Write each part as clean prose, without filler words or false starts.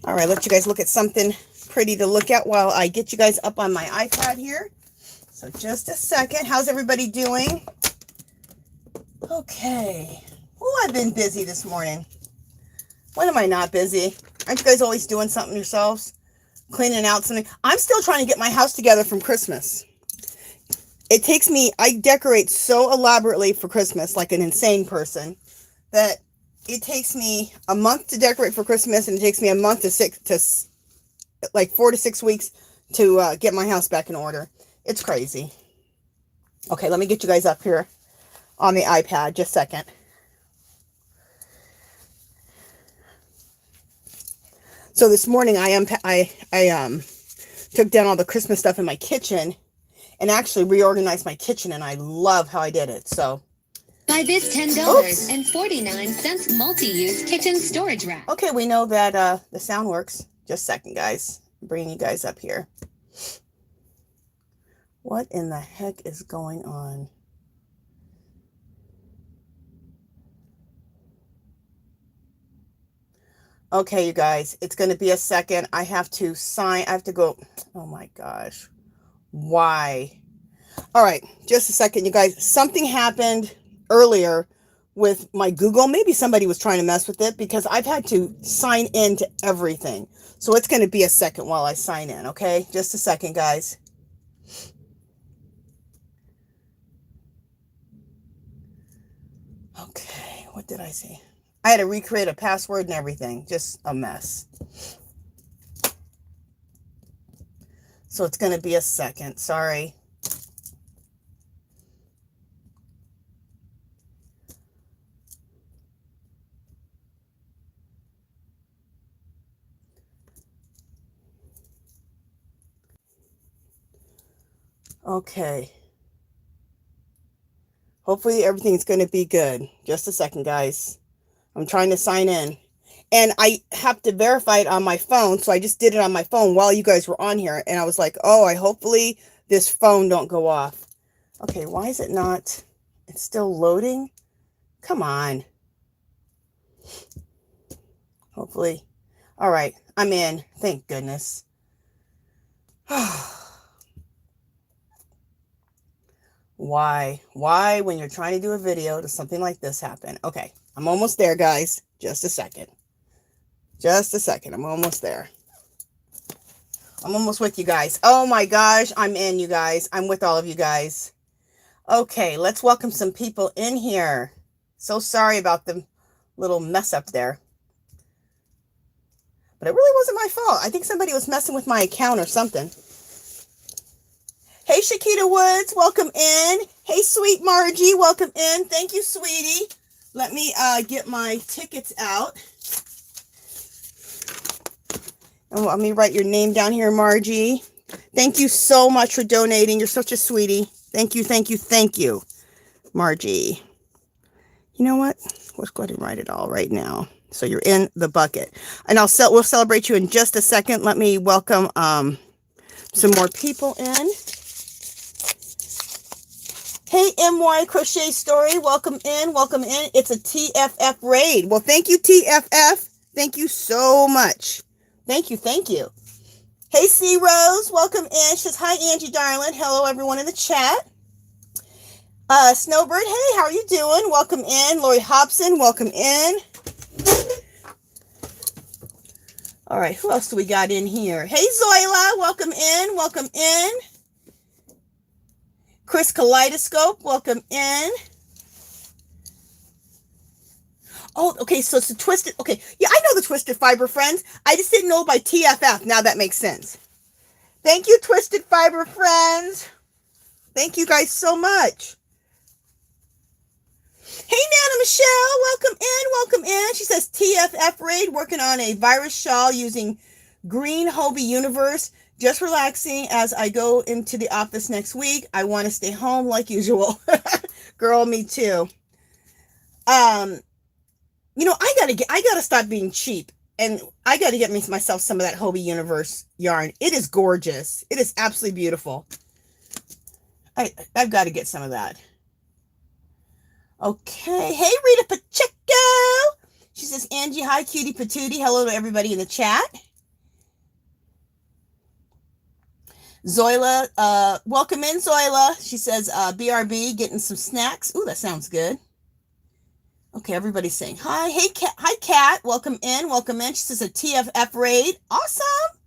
All right, let you guys look at something pretty to look at while I get you guys up on my iPad here. So just a second. How's everybody doing? Okay. Oh, I've been busy this morning. When am I not busy? Aren't you guys always doing something yourselves? Cleaning out something? I'm still trying to get my house together from Christmas. It takes me, I decorate so elaborately for Christmas, like an insane person, that it takes me a month to decorate for Christmas, and it takes me a month to like 4 to 6 weeks to get my house back in order. It's crazy. Okay, let me get you guys up here on the iPad. Just a second. So this morning I took down all the Christmas stuff in my kitchen and actually reorganized my kitchen, and I love how I did it. So buy this $10.49 multi-use kitchen storage rack. Okay, we know that the sound works. Just a second, guys. I'm bringing you guys up here. What in the heck is going on? Okay, you guys, it's going to be a second. I have to sign. I have to go. Oh my gosh. Why? All right, just a second, you guys. Something happened earlier with my Google. Maybe somebody was trying to mess with it, because I've had to sign in to everything. So it's going to be a second while I sign in, okay? Just a second, guys. Okay, what did I say? I had to recreate a password and everything. Just a mess. So it's going to be a second. Sorry. Okay. Hopefully everything's going to be good. Just a second, guys. I'm trying to sign in. And I have to verify it on my phone, so I just did it on my phone while you guys were on here. And I was like, oh, hopefully this phone don't go off. Okay, why is it not? It's still loading? Come on. Hopefully. All right, I'm in. Thank goodness. Why, when you're trying to do a video, does something like this happen? Okay, I'm almost there, guys. Just a second. Just a second. I'm almost there. I'm almost with you guys. Oh my gosh, I'm in, you guys. I'm with all of you guys. Okay, let's welcome some people in here. So sorry about the little mess up there. But it really wasn't my fault. I think somebody was messing with my account or something. Hey, Shakita Woods, welcome in. Hey, sweet Margie, welcome in. Thank you, sweetie. Let me get my tickets out. And let me write your name down here, Margie. Thank you so much for donating. You're such a sweetie. Thank you, thank you, thank you, Margie. You know what? Let's go ahead and write it all right now. So you're in the bucket. And we'll celebrate you in just a second. Let me welcome some more people in. Hey, MY Crochet Story, welcome in, welcome in. It's a TFF raid. Well, thank you, TFF. Thank you so much. Thank you, thank you. Hey, C Rose, welcome in. She says, hi, Angie, darling. Hello, everyone in the chat. Snowbird, hey, how are you doing? Welcome in. Lori Hobson, welcome in. All right, who else do we got in here? Hey, Zoila, welcome in, welcome in. Chris Kaleidoscope, welcome in. Oh, okay, so it's the Twisted. Okay, yeah, I know the Twisted Fiber Friends. I just didn't know by TFF. Now that makes sense. Thank you, Twisted Fiber Friends. Thank you guys so much. Hey, Nana Michelle, welcome in, welcome in. She says TFF raid, working on a virus shawl using green Hobie Universe. Just relaxing as I go into the office next week. I want to stay home like usual. Girl, me too. You know, I gotta stop being cheap, and I gotta get myself some of that Hobie Universe yarn. It is gorgeous. It is absolutely beautiful. I've got to get some of that. Okay. Hey, Rita Pacheco. She says, Angie, hi, cutie patootie. Hello to everybody in the chat. Zoila, welcome in, Zoila. She says, BRB, getting some snacks. Ooh, that sounds good. Okay, everybody's saying hi. Hey, Kat. Hi, Kat. Welcome in. Welcome in. She says a TFF raid. Awesome.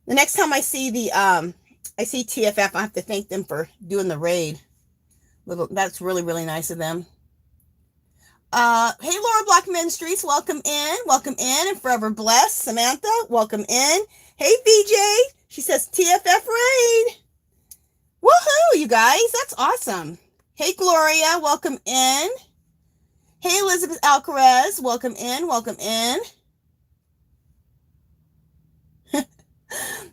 The next time I see I see TFF, I have to thank them for doing the raid. That's really, really nice of them. Hey, Laura Black Ministries, welcome in. Welcome in. And Forever Blessed. Samantha, welcome in. Hey, VJ. She says TFF raid. Woohoo, you guys. That's awesome. Hey, Gloria, welcome in. Hey, Elizabeth Alcaraz, welcome in. Welcome in.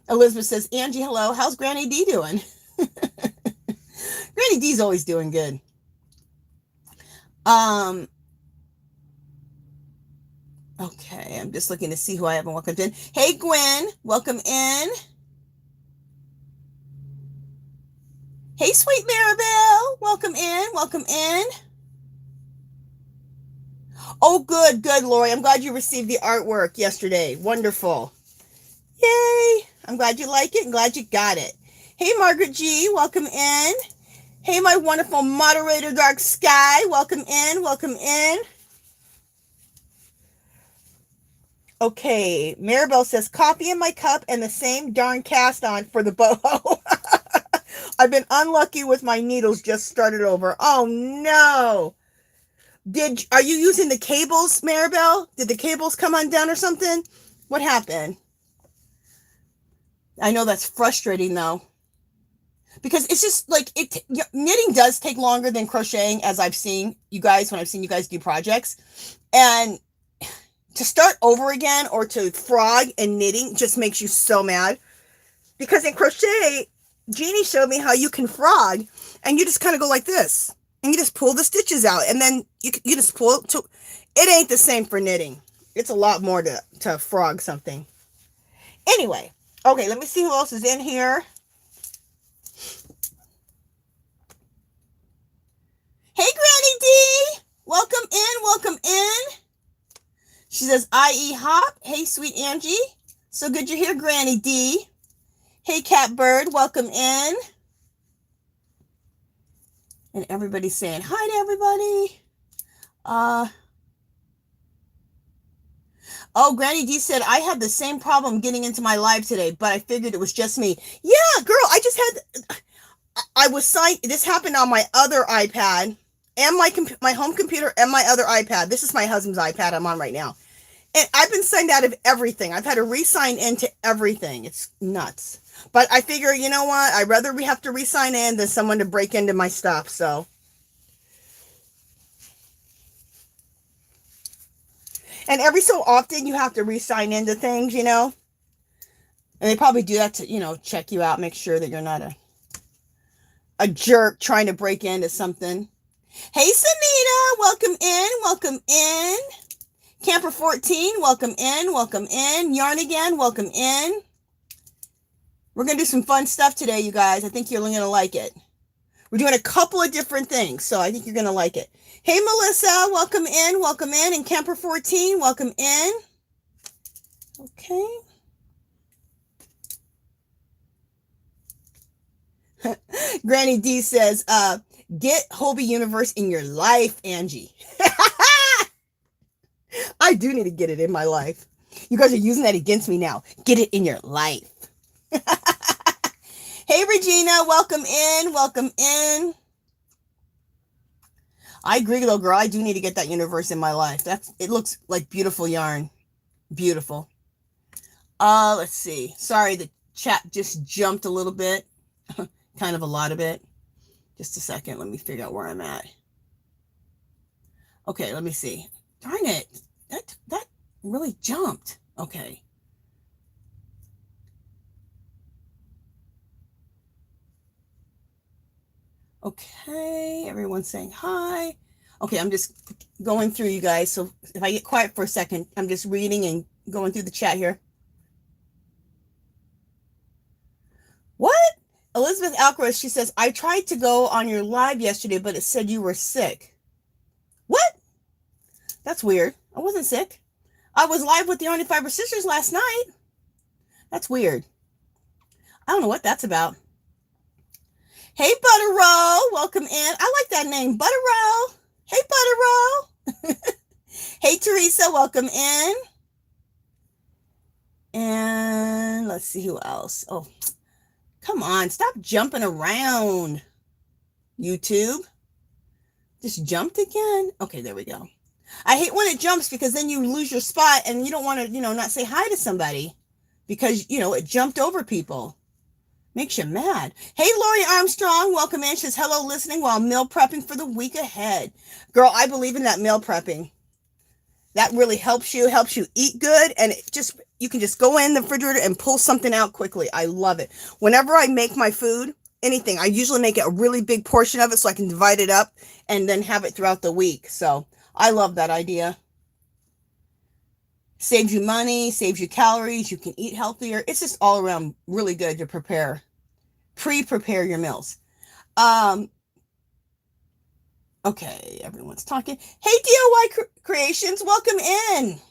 Elizabeth says, Angie, hello. How's Granny D doing? Granny D's always doing good. Okay, I'm just looking to see who I haven't welcomed in. Hey, Gwen, welcome in. Hey, sweet Maribel, welcome in. Welcome in. Oh, good, good, Lori. I'm glad you received the artwork yesterday. Wonderful. Yay. I'm glad you like it and glad you got it. Hey, Margaret G, welcome in. Hey, my wonderful moderator, Dark Sky, welcome in. Welcome in. Okay, Maribel says, coffee in my cup and the same darn cast on for the boho. I've been unlucky with my needles, just started over. Oh, no. Are you using the cables, Maribel? Did the cables come undone or something? What happened? I know that's frustrating, though. Because it's just like, knitting does take longer than crocheting, as I've seen you guys, when I've seen you guys do projects. And to start over again or to frog and knitting just makes you so mad. Because in crochet, Jeannie showed me how you can frog and you just kind of go like this. And you just pull the stitches out and then you just pull it. It ain't the same for knitting. It's a lot more to frog something. Anyway, okay, let me see who else is in here. Hey, Granny D! Welcome in, welcome in. She says, IE Hop. Hey, sweet Angie. So good you're here, Granny D. Hey, Catbird. Welcome in. And everybody's saying hi to everybody. Oh, Granny D said, I had the same problem getting into my live today, but I figured it was just me. Yeah, girl, I was signed. This happened on my other iPad and my home computer and my other iPad. This is my husband's iPad I'm on right now. And I've been signed out of everything. I've had to re-sign into everything. It's nuts. But I figure, you know what? I'd rather we have to re-sign in than someone to break into my stuff. So. And every so often you have to re-sign into things, you know. And they probably do that to, you know, check you out, make sure that you're not a jerk trying to break into something. Hey, Sunita, welcome in, welcome in. Camper 14, welcome in, welcome in. Yarn again, welcome in. We're going to do some fun stuff today, you guys. I think you're going to like it. We're doing a couple of different things, so I think you're going to like it. Hey, Melissa, welcome in, welcome in. And Camper 14, welcome in. Okay. Granny D says, get Hobby Universe in your life, Angie. I do need to get it in my life. You guys are using that against me now. Get it in your life. Hey, Regina, welcome in, welcome in. I agree, little girl. I do need to get that universe in my life. It looks like beautiful yarn. Beautiful. Let's see. Sorry, the chat just jumped a little bit. Kind of a lot of it. Just a second. Let me figure out where I'm at. Okay, let me see. Darn it. That really jumped. Okay. Okay, everyone's saying hi. Okay, I'm just going through, you guys. So if I get quiet for a second, I'm just reading and going through the chat here. What? Elizabeth Alcaraz, she says, I tried to go on your live yesterday, but it said you were sick. What? That's weird. I wasn't sick. I was live with the Yarny Fiber Sisters last night. That's weird. I don't know what that's about. Hey, Butter Roll, welcome in. I like that name, Butter Roll. Hey, Butter Roll. Hey, Teresa, welcome in. And let's see who else. Oh, come on, stop jumping around, YouTube. Just jumped again. Okay, there we go. I hate when it jumps because then you lose your spot and you don't want to, not say hi to somebody because, it jumped over people. Makes you mad. Hey, Lori Armstrong, welcome in. She says, hello, listening while meal prepping for the week ahead. Girl, I believe in that meal prepping. That really helps you eat good. And you can just go in the refrigerator and pull something out quickly. I love it. Whenever I make my food, anything, I usually make a really big portion of it so I can divide it up and then have it throughout the week. So I love that idea. Saves you money, saves you calories. You can eat healthier. It's just all around really good to pre-prepare your meals. Okay, everyone's talking. Hey, DIY Creations, welcome in.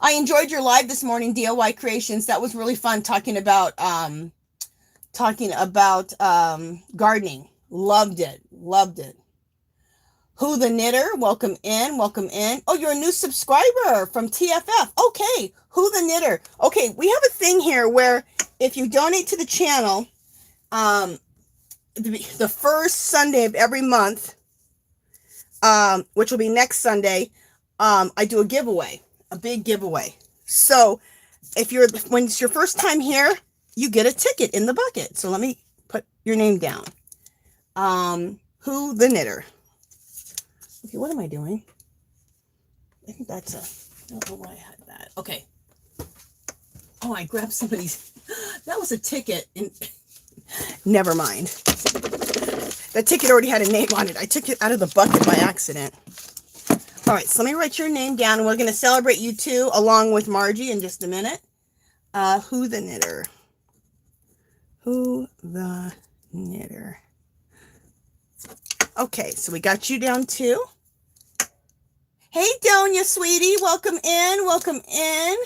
I enjoyed your live this morning, DIY Creations. That was really fun talking about gardening. Loved it. Who the Knitter, welcome in. Oh, you're a new subscriber from TFF. Okay, Who the Knitter. Okay, we have a thing here where if you donate to the channel, the first Sunday of every month, which will be next Sunday, I do a giveaway, a big giveaway. So when it's your first time here, you get a ticket in the bucket. So let me put your name down. Who the Knitter. Okay, what am I doing? I think I don't know why I had that. Okay. Oh, I grabbed somebody's, that was a ticket. Never mind. That ticket already had a name on it. I took it out of the bucket by accident. All right, so let me write your name down. And we're going to celebrate you too, along with Margie in just a minute. Who the Knitter. Who the Knitter. Okay, so we got you down too. Hey, Donia, sweetie, welcome in.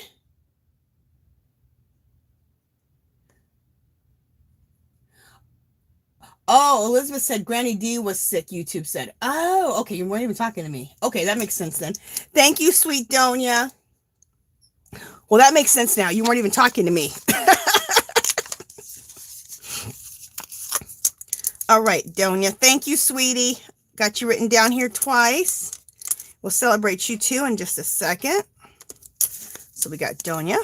Oh, Elizabeth said Granny D was sick, YouTube said. Oh, okay, you weren't even talking to me. Okay, that makes sense then. Thank you, sweet Donia. Well, that makes sense now. You weren't even talking to me. All right, Donia. Thank you, sweetie. Got you written down here twice. We'll celebrate you too in just a second. So we got Donia.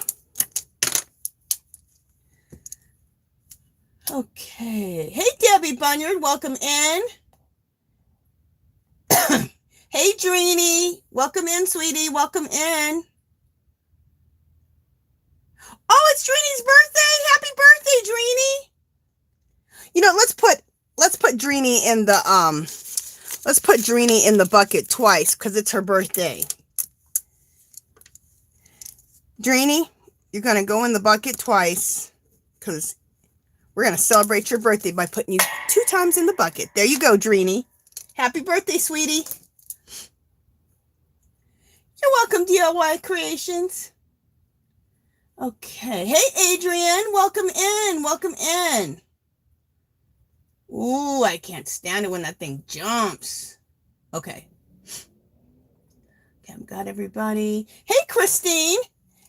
Okay. Hey, Debbie Bunyard. Welcome in. Hey, Dreeny. Welcome in, sweetie. Welcome in. Oh, it's Dreeny's birthday. Happy birthday, Dreeny. Let's put Dreeny in the let's put Dreeny in the bucket twice because it's her birthday. Dreeny, you're going to go in the bucket twice because we're going to celebrate your birthday by putting you 2 times in the bucket. There you go, Dreeny. Happy birthday, sweetie. You're welcome, DIY Creations. Okay. Hey, Adrian. Welcome in. Ooh, I can't stand it when that thing jumps. Okay. I've got everybody. Hey, Christine.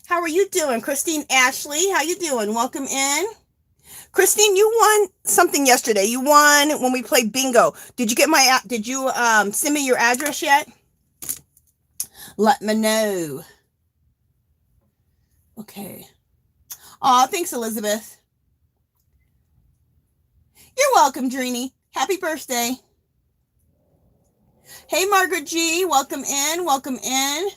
How are you doing? Christine Ashley, how you doing? Welcome in. Christine, you won something yesterday. You won when we played bingo. Did you send me your address yet? Let me know. Okay. Aw, thanks, Elizabeth. You're welcome, Dreeny. Happy birthday. Hey, Margaret G. Welcome in.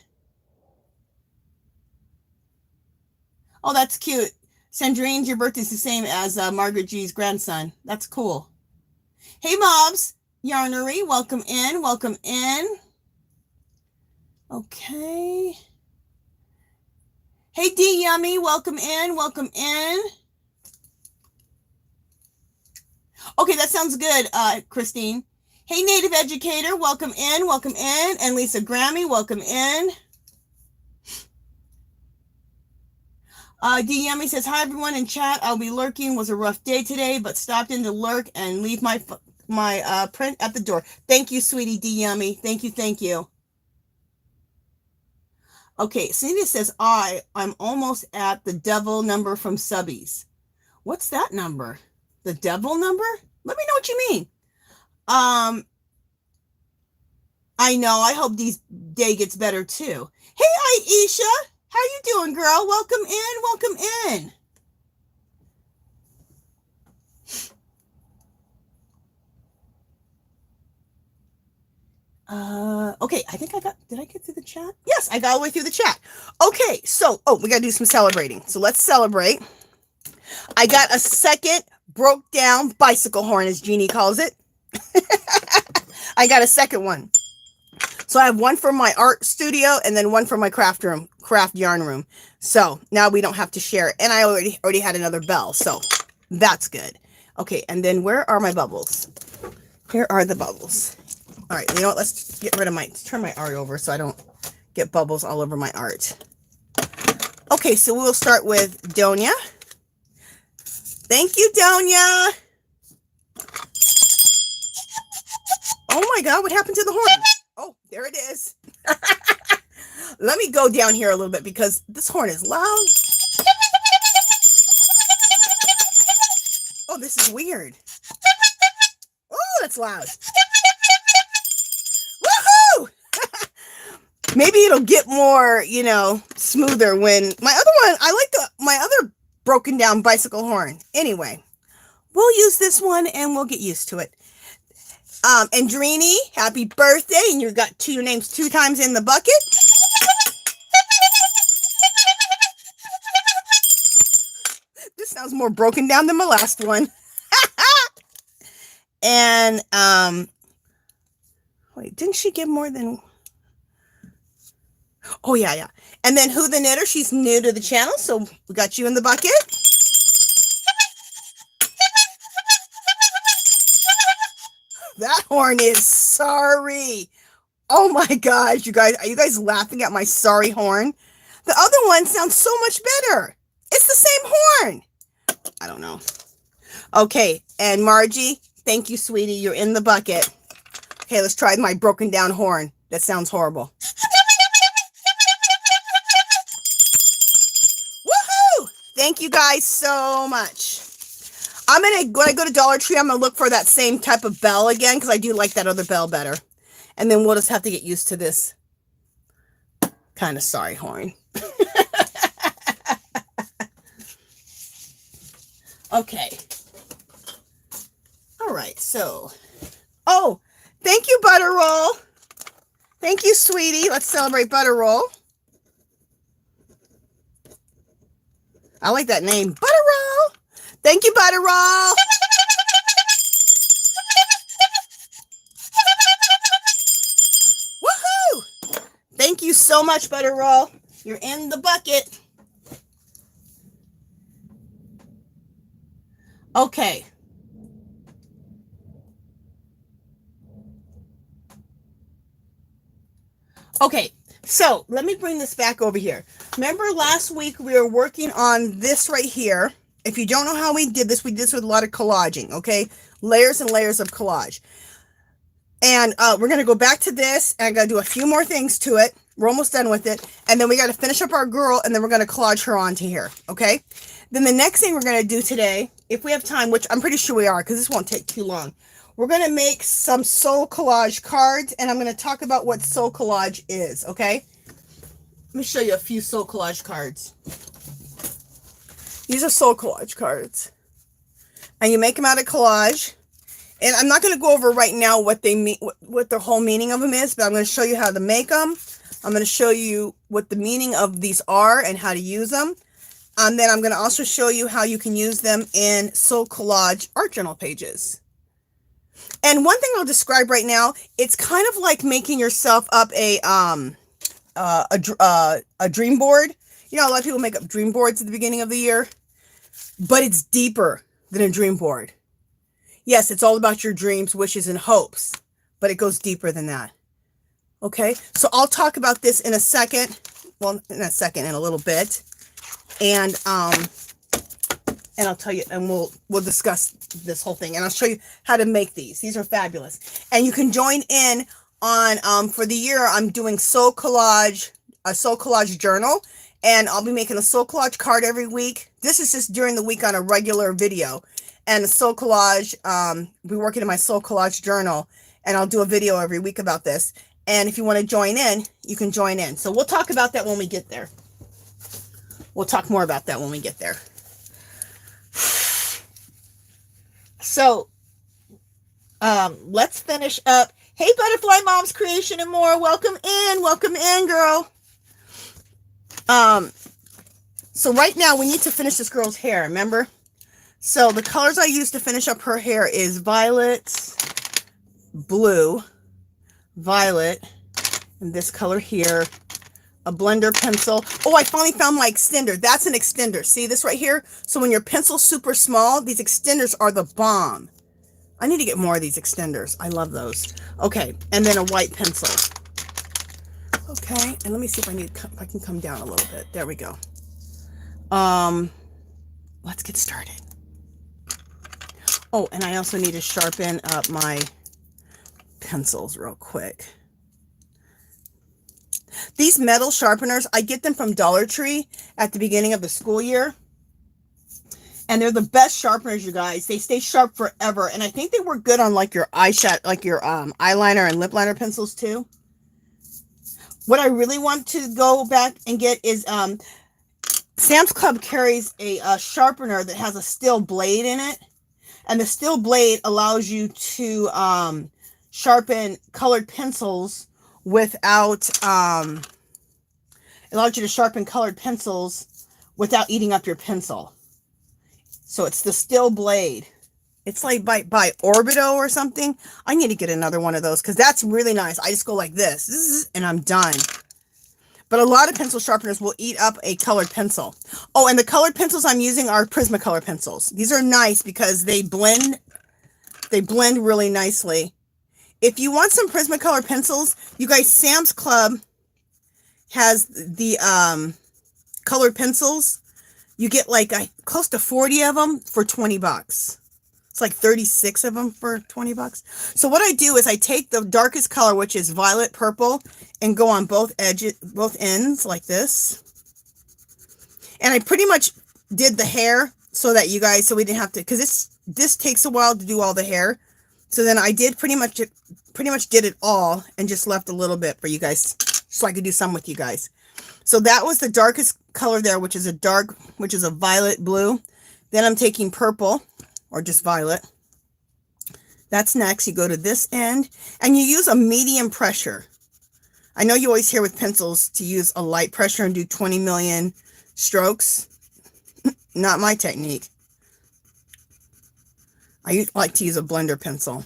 Oh, that's cute. Sandrine, your birthday's the same as Margaret G's grandson. That's cool. Hey, Mobs. Yarnery, welcome in. Okay. Hey, D Yummy, welcome in. Okay, that sounds good, Christine. Hey, Native Educator, welcome in. And Lisa Grammy, welcome in. D. Yummy says, hi everyone in chat. I'll be lurking. Was a rough day today, but stopped in to lurk and leave my print at the door. Thank you, sweetie D. Yummy. Thank you, thank you. Okay, Cindy says, I'm almost at the devil number from Subbies. What's that number? The devil number? Let me know what you mean. I know. I hope these day gets better too. Hey, Aisha. How you doing, girl? Welcome in. Welcome in. Okay, I think did I get through the chat? Yes, I got all the way through the chat. Okay, so, we got to do some celebrating. So let's celebrate. I got a second broke down bicycle horn, as Jeannie calls it. I got a second one. So I have one for my art studio and then one for my craft yarn room. So now we don't have to share it. And I already had another bell, so that's good. Okay, and then where are my bubbles? Here are the bubbles. All right, you know what? Let's get rid of turn my art over so I don't get bubbles all over my art. Okay, so we'll start with Donia. Thank you, Donia. Oh my God, what happened to the horn? Oh, there it is. Let me go down here a little bit because this horn is loud. Oh, this is weird. Oh, that's loud. Woohoo! Maybe it'll get more, smoother when my other one, I like my other broken down bicycle horn. Anyway, we'll use this one and we'll get used to it. Andrini, happy birthday. And you got your names 2 times in the bucket. This sounds more broken down than my last one. And, wait, didn't she give more than... Oh, yeah. And then Who the Knitter, she's new to the channel, so we got you in the bucket. That horn is sorry. Oh my gosh, you guys, are you guys laughing at my sorry horn? The other one sounds so much better. It's the same horn. I don't know. Okay, and Margie, thank you, sweetie. You're in the bucket. Okay, let's try my broken down horn. That sounds horrible. Woohoo! Thank you guys so much. When I go to Dollar Tree, I'm going to look for that same type of bell again because I do like that other bell better. And then we'll just have to get used to this kind of sorry horn. Okay. All right, so. Oh, thank you, Butter Roll. Thank you, sweetie. Let's celebrate Butter Roll. I like that name, Butter Roll. Thank you, Butter Roll. Woohoo! Thank you so much, Butter Roll. You're in the bucket. Okay. Okay, so let me bring this back over here. Remember last week we were working on this right here. If you don't know how we did this with a lot of collaging, okay? Layers and layers of collage. And we're going to go back to this, and I got to do a few more things to it. We're almost done with it. And then we got to finish up our girl, and then we're going to collage her onto here, okay? Then the next thing we're going to do today, if we have time, which I'm pretty sure we are because this won't take too long, we're going to make some soul collage cards, and I'm going to talk about what soul collage is, okay? Let me show you a few soul collage cards. These are soul collage cards. And you make them out of collage. And I'm not going to go over right now what they mean, what the whole meaning of them is, but I'm going to show you how to make them. I'm going to show you what the meaning of these are and how to use them. And then I'm going to also show you how you can use them in soul collage art journal pages. And one thing I'll describe right now, it's kind of like making yourself up a dream board. You know, a lot of people make up dream boards at the beginning of the year, but it's deeper than a dream board. Yes, it's all about your dreams, wishes, and hopes, but it goes deeper than that. Okay, so I'll talk about this in a second. Well, in a second, in a little bit. And I'll tell you, and we'll discuss this whole thing, and I'll show you how to make these. These are fabulous. And you can join in on, for the year, I'm doing Soul Collage, a Soul Collage journal, and I'll be making a Soul Collage card every week. This is just during the week on a regular video. And a Soul Collage, I'll be working in my Soul Collage journal, and I'll do a video every week about this. And if you want to join in, you can join in. So we'll talk about that when we get there. We'll talk more about that when we get there. So, let's finish up. Hey, Butterfly Moms Creation and More. Welcome in, girl. So right now we need to finish this girl's hair, remember? So the colors I use to finish up her hair is violet, blue, violet, and this color here, a blender pencil. Oh, I finally found my extender. That's an extender. See this right here? So when your pencil's super small, these extenders are the bomb. I need to get more of these extenders. I love those. Okay, and then a white pencil. Okay, and let me see if I can come down a little bit. There we go. Let's get started. Oh, and I also need to sharpen up my pencils real quick. These metal sharpeners, I get them from Dollar Tree at the beginning of the school year. And they're the best sharpeners, you guys. They stay sharp forever. And I think they work good on like your eyeshadow, like your eyeliner and lip liner pencils too. What I really want to go back and get is Sam's Club carries a sharpener that has a steel blade in it. And the steel blade allows you to sharpen colored pencils without eating up your pencil. So it's the steel blade. It's like by Orbido or something. I need to get another one of those because that's really nice. I just go like this and I'm done. But a lot of pencil sharpeners will eat up a colored pencil. Oh, and the colored pencils I'm using are Prismacolor pencils. These are nice because they blend really nicely. If you want some Prismacolor pencils, you guys, Sam's Club has the colored pencils. You get like close to 40 of them for 20 bucks. It's like 36 of them for 20 bucks. So what I do is I take the darkest color, which is violet purple, and go on both ends like this. And I pretty much did the hair so that you guys, so we didn't have to, because this takes a while to do all the hair. So then I did pretty much did it all and just left a little bit for you guys so I could do some with you guys. So that was the darkest color there, which is a violet blue. Then I'm taking purple or just violet. That's next. You go to this end and you use a medium pressure. I know you always hear with pencils to use a light pressure and do 20 million strokes. Not my technique. I like to use a blender pencil.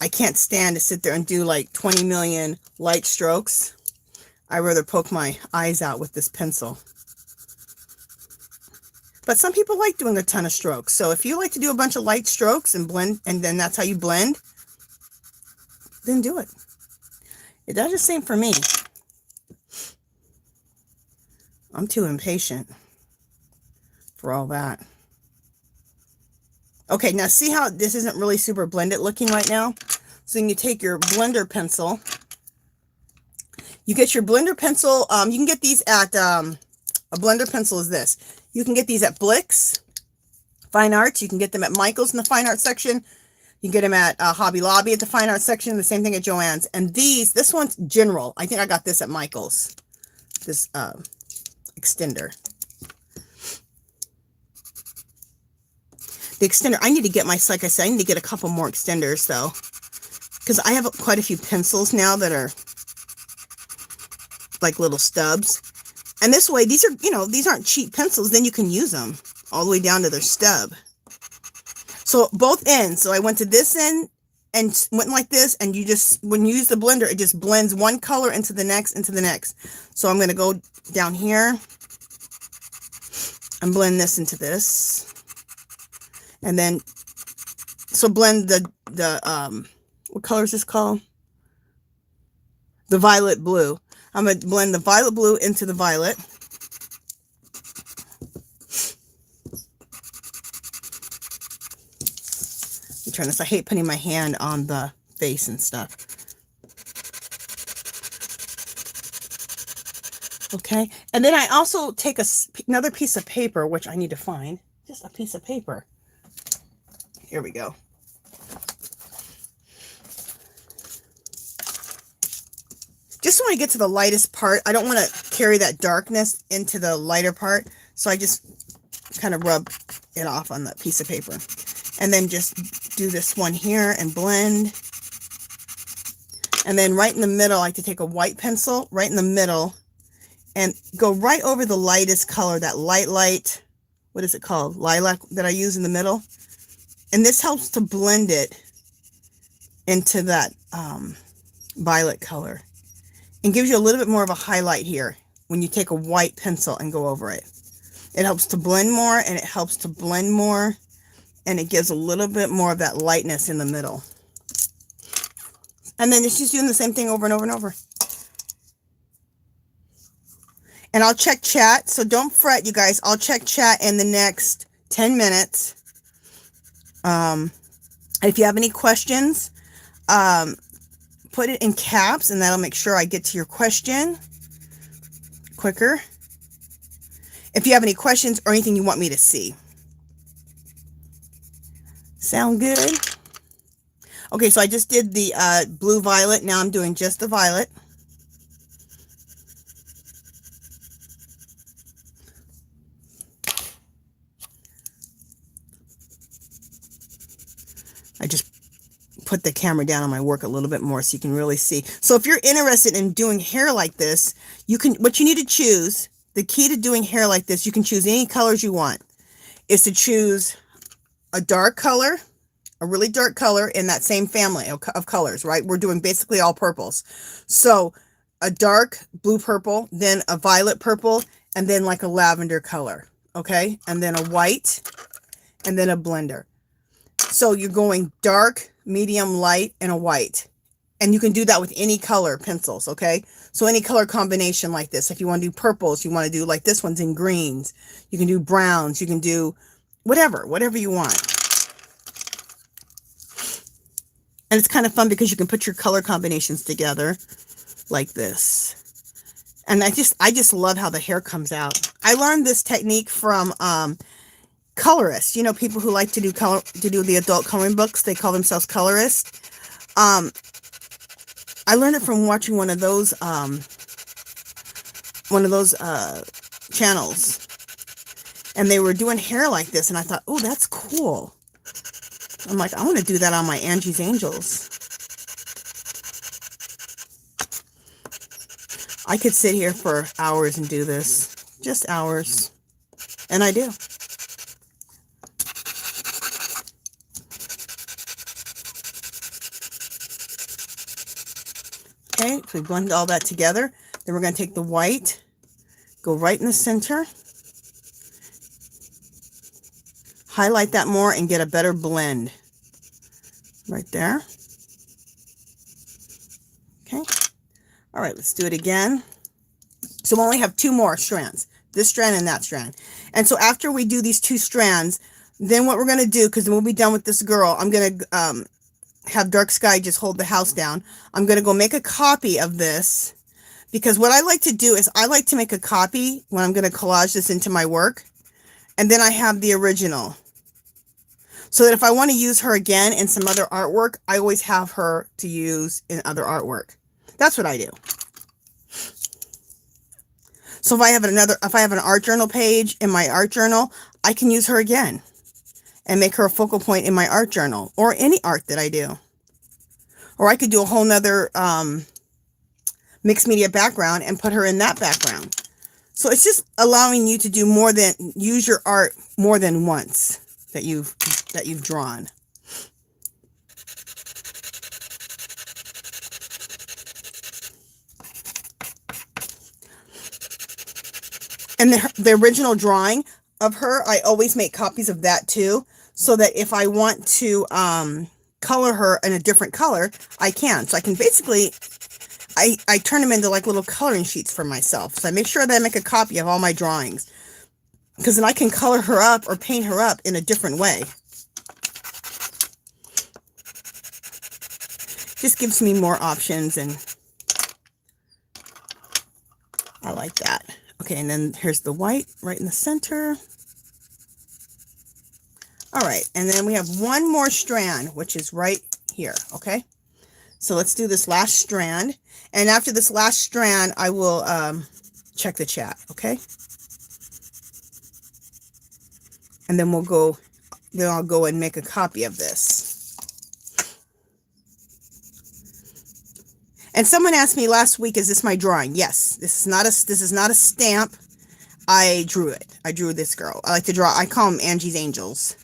I can't stand to sit there and do like 20 million light strokes. I'd rather poke my eyes out with this pencil. But some people like doing a ton of strokes. So if you like to do a bunch of light strokes and blend, and then that's how you blend, then do it. It does the same for me. I'm too impatient for all that. Okay, now see how this isn't really super blended looking right now? So then you take your blender pencil. You get your blender pencil. You can get these at, a blender pencil is this. You can get these at Blick's Fine Arts. You can get them at Michael's in the Fine Arts section. You can get them at Hobby Lobby at the Fine Arts section. The same thing at Joann's. And this one's General. I think I got this at Michael's. This extender. The extender, I need to get like I said, I need to get a couple more extenders though. Because I have quite a few pencils now that are like little stubs. And this way, these are, these aren't cheap pencils. Then you can use them all the way down to their stub. So both ends. So I went to this end and went like this. And you just, when you use the blender, it just blends one color into the next, So I'm going to go down here and blend this into this. And then, so blend the what color is this called? The violet blue. I'm going to blend the violet blue into the violet. turn this. I hate putting my hand on the face and stuff. Okay, and then I also take another piece of paper, which I need to find. Just a piece of paper. Here we go. Just when I get to the lightest part, I don't want to carry that darkness into the lighter part, so I just kind of rub it off on the piece of paper. And then just do this one here and blend. And then right in the middle, I like to take a white pencil right in the middle and go right over the lightest color, that light, what is it called? Lilac that I use in the middle. And this helps to blend it into that violet color. And gives you a little bit more of a highlight here when you take a white pencil and go over it. It helps to blend more, and it helps to blend more, and it gives a little bit more of that lightness in the middle. And then it's just doing the same thing over and over and over. And I'll check chat, so don't fret, you guys. I'll check chat in the next 10 minutes. If you have any questions, put it in caps, and that'll make sure I get to your question quicker. If you have any questions or anything you want me to see. Sound good? Okay, so I just did the blue violet. Now I'm doing just the violet. I just put the camera down on my work a little bit more so you can really see. So if you're interested in doing hair like this, what you need to choose, the key to doing hair like this, you can choose any colors you want, is to choose a dark color, a really dark color in that same family of colors, right? We're doing basically all purples. So a dark blue purple, then a violet purple, and then like a lavender color, okay? And then a white, and then a blender. So you're going dark, medium, light, and a white. And you can do that with any color pencils, okay? So any color combination like this. If you want to do purples, you want to do like this one's in greens. You can do browns. You can do whatever you want. And it's kind of fun because you can put your color combinations together like this. And I just love how the hair comes out. I learned this technique from colorists. You know, people who like to do the adult coloring books, they call themselves colorists. I learned it from watching one of those channels, and they were doing hair like this, and I thought, oh, that's cool. I'm like, I want to do that on my Angie's Angels. I could sit here for hours and do this, just hours, and I do. Okay, so we blend all that together. Then we're going to take the white, go right in the center, highlight that more, and get a better blend. Right there. Okay. All right, let's do it again. So we only have two more strands, this strand and that strand. And so after we do these two strands, then what we're going to do, because we'll be done with this girl, I'm going to have Dark Sky just hold the house down. I'm going to go make a copy of this, because what I like to do is I like to make a copy when I'm going to collage this into my work, and then I have the original, so that if I want to use her again in some other artwork, I always have her to use in other artwork. That's what I do. So if I have an art journal page in my art journal, I can use her again and make her a focal point in my art journal, or any art that I do. Or I could do a whole nother mixed media background and put her in that background. So it's just allowing you to do use your art more than once that you've drawn. And the original drawing of her, I always make copies of that too, so that if I want to color her in a different color, I can. So I can basically, I turn them into like little coloring sheets for myself. So I make sure that I make a copy of all my drawings, because then I can color her up or paint her up in a different way. Just gives me more options, and I like that. Okay, and then here's the white right in the center. All right, and then we have one more strand, which is right here, okay? So let's do this last strand, and after this last strand, I will check the chat, okay? And then I'll go and make a copy of this. And someone asked me last week, is this my drawing? Yes, this is not a stamp. I drew it. I drew this girl. I like to draw, I call them Angie's Angels.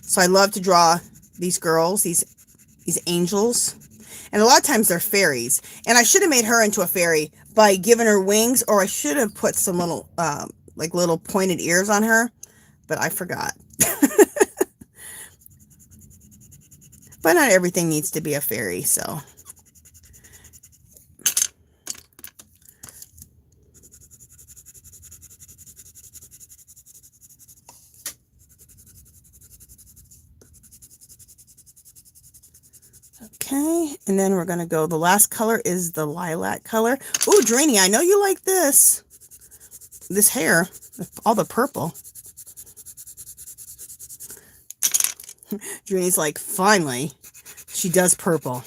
So I love to draw these girls, these angels. And a lot of times they're fairies. And I should have made her into a fairy by giving her wings, or I should have put some little, like little pointed ears on her, but I forgot. But not everything needs to be a fairy, so. Okay, and then we're going to go, the last color is the lilac color. Ooh, Drini, I know you like this. This hair, all the purple. Drini's like, finally, she does purple.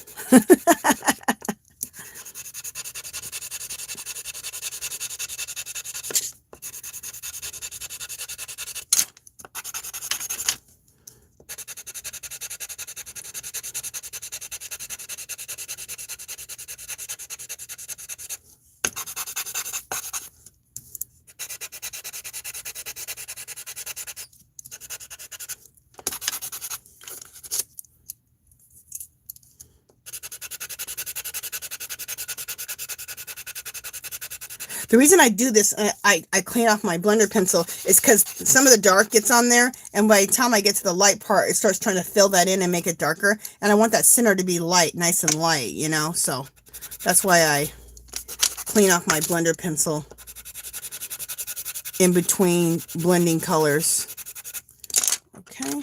The reason I do this, I clean off my blender pencil, is because some of the dark gets on there, and by the time I get to the light part, it starts trying to fill that in and make it darker, and I want that center to be light, nice and light, you know, so that's why I clean off my blender pencil in between blending colors. Okay,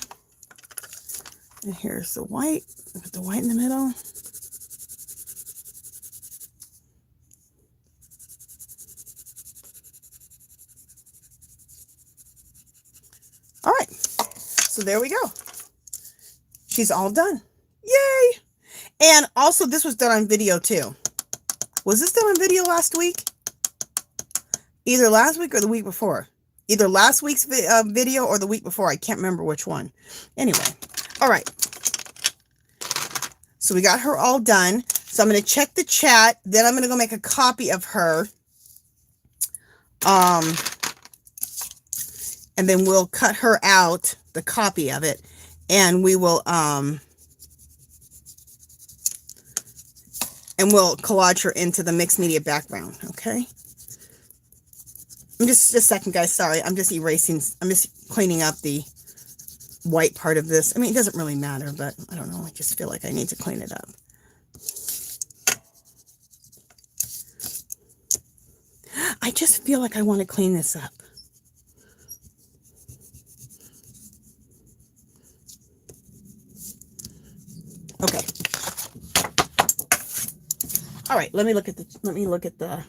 and here's the white, put the white in the middle. All right, so there we go. She's all done. Yay! And also, this was done on video too. Was this done on video last week? Either last week or the week before. Either last week's video or the week before. I can't remember which one. Anyway, all right. So we got her all done. So I'm going to check the chat. Then I'm going to go make a copy of her. And then we'll cut her out, the copy of it, and we will, and we'll collage her into the mixed media background, okay? I'm just a second, guys, sorry. I'm just erasing, I'm just cleaning up the white part of this. I mean, it doesn't really matter, but I don't know. I just feel like I need to clean it up. I just feel like I want to clean this up. Okay. All right, let me look at the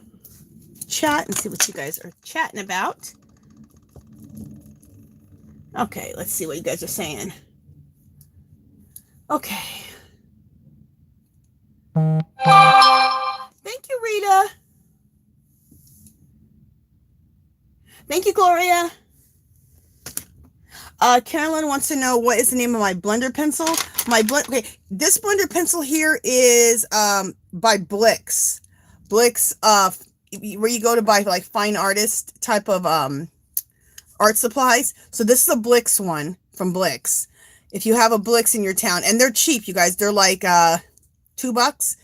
chat and see what you guys are chatting about. Okay, let's see what you guys are saying. Okay. Thank you, Rita. Thank you, Gloria. Carolyn wants to know what is the name of my blender pencil. Okay, this blender pencil here is by Blix. Blix, where you go to buy like fine artist type of art supplies. So this is a Blix one from Blix. If you have a Blix in your town, and they're cheap, you guys, they're like $2.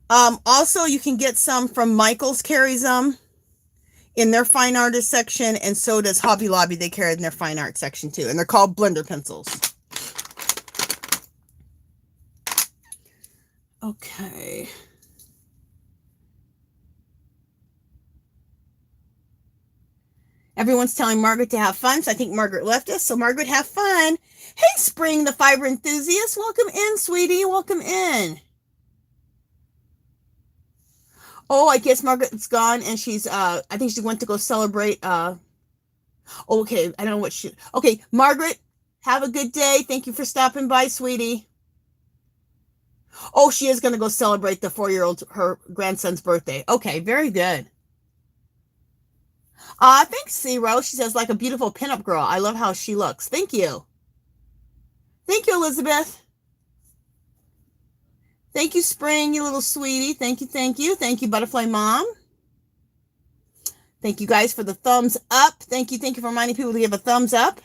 Also, you can get some from Michael's, carries them in their fine artist section, and so does Hobby Lobby. They carry it in their fine art section too, and they're called blender pencils. Okay. Everyone's telling Margaret to have fun, so I think Margaret left us. So Margaret, have fun. Hey, Spring, the fiber enthusiast. Welcome in, sweetie. Welcome in. Oh, I guess Margaret's gone, and she's I think she went to go celebrate. Okay, I don't know what she. Okay, Margaret, have a good day. Thank you for stopping by, sweetie. Oh, she is going to go celebrate the 4-year-old, her grandson's birthday. Okay, very good. Thanks, Zero. She says, like a beautiful pinup girl. I love how she looks. Thank you. Thank you, Elizabeth. Thank you, Spring, you little sweetie. Thank you, thank you. Thank you, Butterfly Mom. Thank you guys for the thumbs up. Thank you for reminding people to give a thumbs up.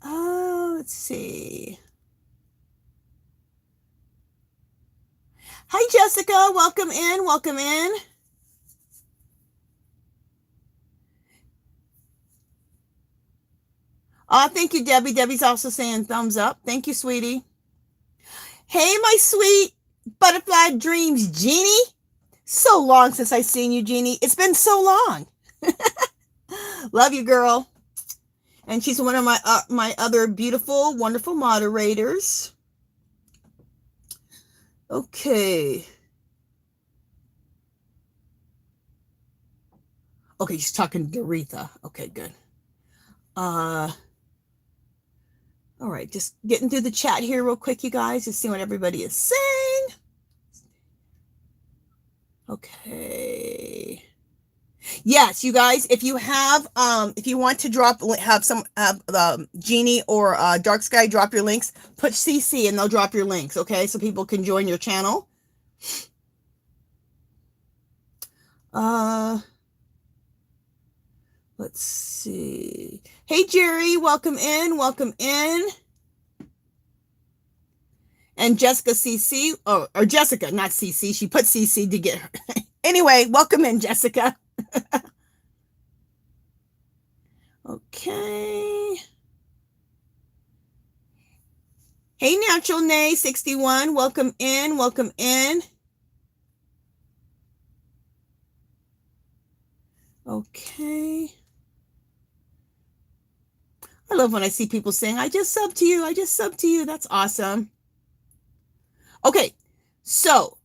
Let's see. Hi, Jessica. Welcome in. Welcome in. Thank you, Debbie. Debbie's also saying thumbs up. Thank you, sweetie. Hey, my sweet Butterfly Dreams Jeannie. So long since I've seen you, Jeannie. It's been so long. Love you, girl. And she's one of my other beautiful, wonderful moderators. Okay. Okay, she's talking to Doretha. Okay, good. All right, just getting through the chat here real quick, you guys, to see what everybody is saying. Okay. Yes, you guys, if you have, if you want to have some, Jeannie or Dark Sky drop your links, put CC and they'll drop your links, okay? So people can join your channel. Let's see. Hey, Jerry, welcome in, welcome in. And Jessica CC, or Jessica, not CC. She put CC to get her. Anyway, welcome in, Jessica. Okay. Hey, Natural Nay 61, welcome in, welcome in. Okay. I love when I see people saying, I just subbed to you, I just subbed to you. That's awesome. Okay, so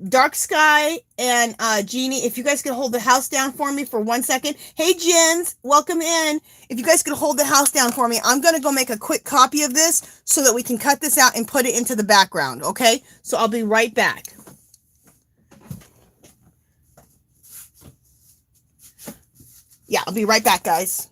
Dark Sky and Jeannie, if you guys could hold the house down for me for 1 second. Hey, Jens, welcome in. If you guys could hold the house down for me, I'm going to go make a quick copy of this so that we can cut this out and put it into the background, okay? So I'll be right back. Yeah, I'll be right back, guys.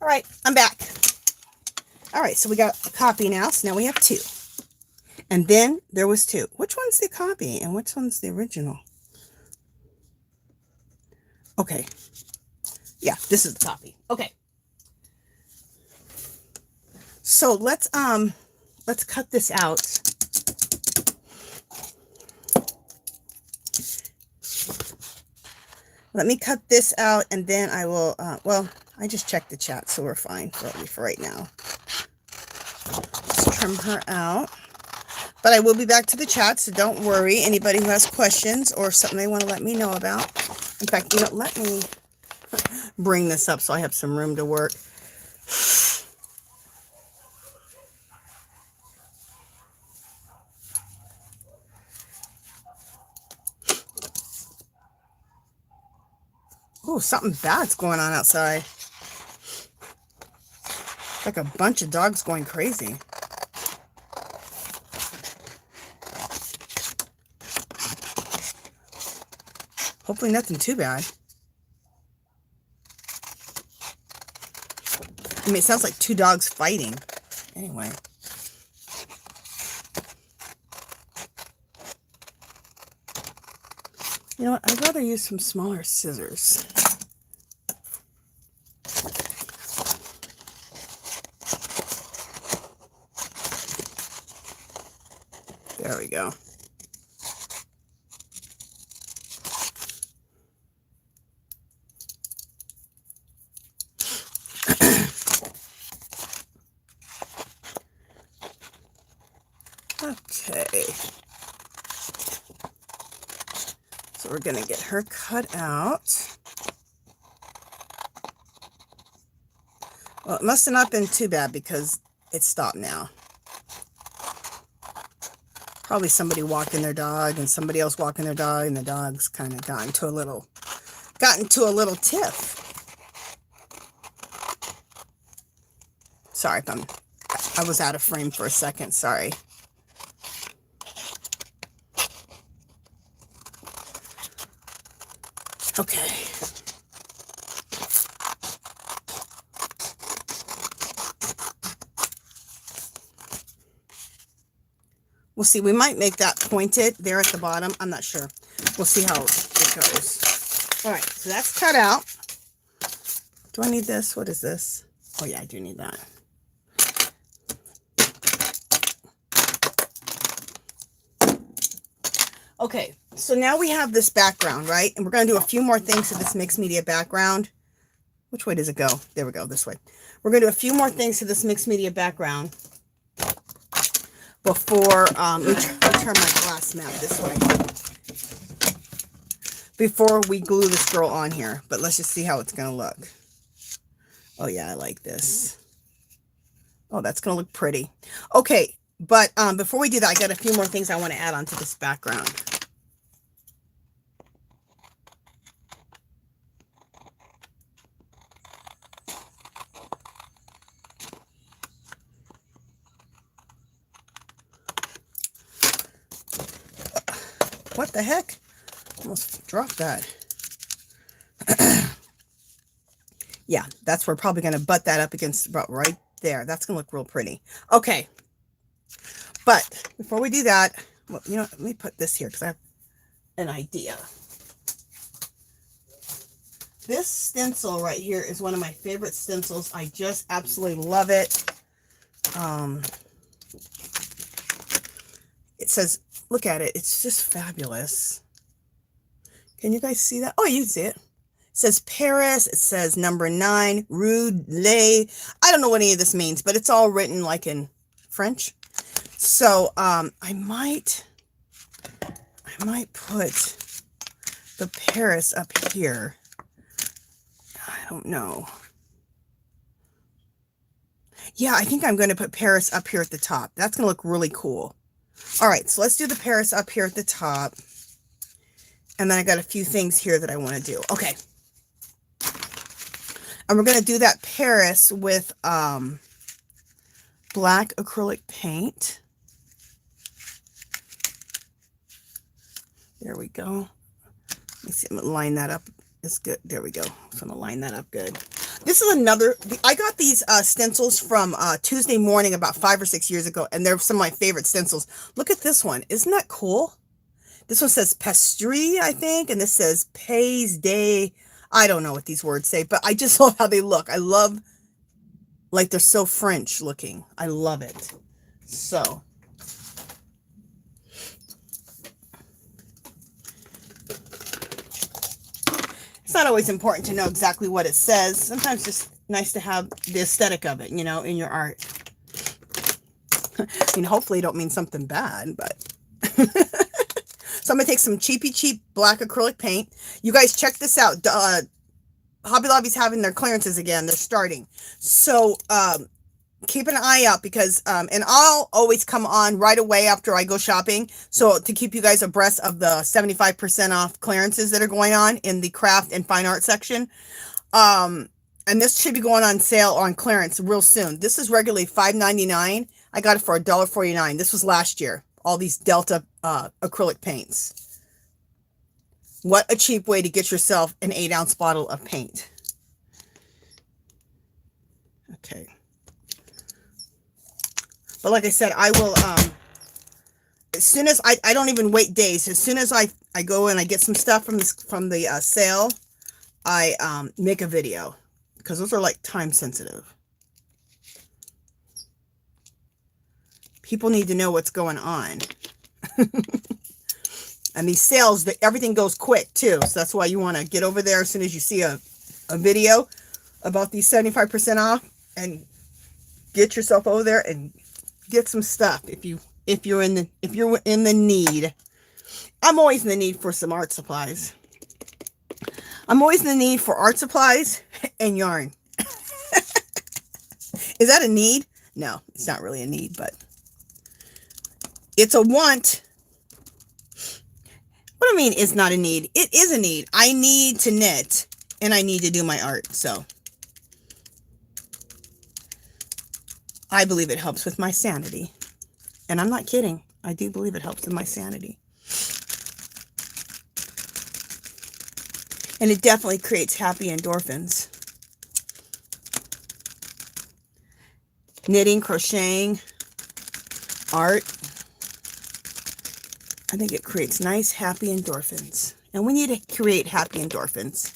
All right, I'm back. All right, so we got a copy now. So now we have 2. And then there was 2. Which one's the copy and which one's the original? Okay. Yeah, this is the copy. Okay. So let's cut this out. Let me cut this out and then I will, well, I just checked the chat, so we're fine for right now. Let's trim her out. But I will be back to the chat, so don't worry. Anybody who has questions or something they want to let me know about. In fact, you know, let me bring this up so I have some room to work. Oh, something bad's going on outside. Like a bunch of dogs going crazy. Hopefully nothing too bad. I mean, it sounds like 2 dogs fighting. Anyway. You know what? I'd rather use some smaller scissors. There we go. Okay. So we're going to get her cut out. Well, it must have not been too bad because it stopped now. Probably somebody walking their dog and somebody else walking their dog, and the dog's kind of gotten to a little tiff. Sorry if I was out of frame for a second. Sorry. Okay. We'll see. We might make that pointed there at the bottom. I'm not sure. We'll see how it goes. All right. So that's cut out. Do I need this? What is this? Oh, yeah, I do need that. Okay. So now we have this background, right? And we're going to do a few more things to this mixed media background. Which way does it go? There we go. This way. We're going to do a few more things to this mixed media background before we turn my glass mat this way. Before we glue this girl on here. But let's just see how it's going to look. Oh, yeah, I like this. Oh, that's going to look pretty. Okay, but before we do that, I got a few more things I want to add onto this background. What the heck? Almost dropped that. Yeah, that's where we're probably going to butt that up against about right there. That's going to look real pretty. Okay. But before we do that, well, you know, let me put this here because I have an idea. This stencil right here is one of my favorite stencils. I just absolutely love it. It says, look at it. It's just fabulous. Can you guys see that? Oh, you see it. It says Paris. It says number 9, Rue Lay. I don't know what any of this means, but it's all written like in French. So I might put the Paris up here. I don't know. Yeah, I think I'm going to put Paris up here at the top. That's going to look really cool. All right, so let's do the Paris up here at the top. And then I got a few things here that I want to do. Okay. And we're going to do that Paris with black acrylic paint. There we go. Let me see. I'm going to line that up. It's good. There we go. So I'm going to line that up good. This is another, I got these stencils from Tuesday Morning about 5 or 6 years ago, and they're some of my favorite stencils. Look at this one. Isn't that cool? This one says pastry, I think, and this says pays day. I don't know what these words say, but I just love how they look. I love, like, they're so French looking. I love it. So, it's not always important to know exactly what it says. Sometimes it's just nice to have the aesthetic of it, you know, in your art. I mean, hopefully it don't mean something bad, but... So I'm going to take some cheap black acrylic paint. You guys check this out. Hobby Lobby's having their clearances again. They're starting. So keep an eye out because, and I'll always come on right away after I go shopping. So to keep you guys abreast of the 75% off clearances that are going on in the craft and fine art section. And this should be going on sale on clearance real soon. This is regularly $5.99. I got it for $1.49. This was last year. All these Delta acrylic paints. What a cheap way to get yourself an 8-ounce bottle of paint. Okay. But like I said, I will, as soon as I don't even wait days. As soon as I go and I get some stuff from the sale, I make a video because those are like time sensitive. People need to know what's going on. And these sales, everything goes quick too. So that's why you want to get over there as soon as you see a video about these 75% off and get yourself over there and get some stuff if you're in the need. I'm always in the need for some art supplies. I'm always in the need for art supplies and yarn. Is that a need? No, it's not really a need, but it's a want. What do I mean it's not a need? It is a need. I need to knit and I need to do my art. So I believe it helps with my sanity. And I'm not kidding. I do believe it helps with my sanity. And it definitely creates happy endorphins. Knitting, crocheting, art. I think it creates nice, happy endorphins. And we need to create happy endorphins.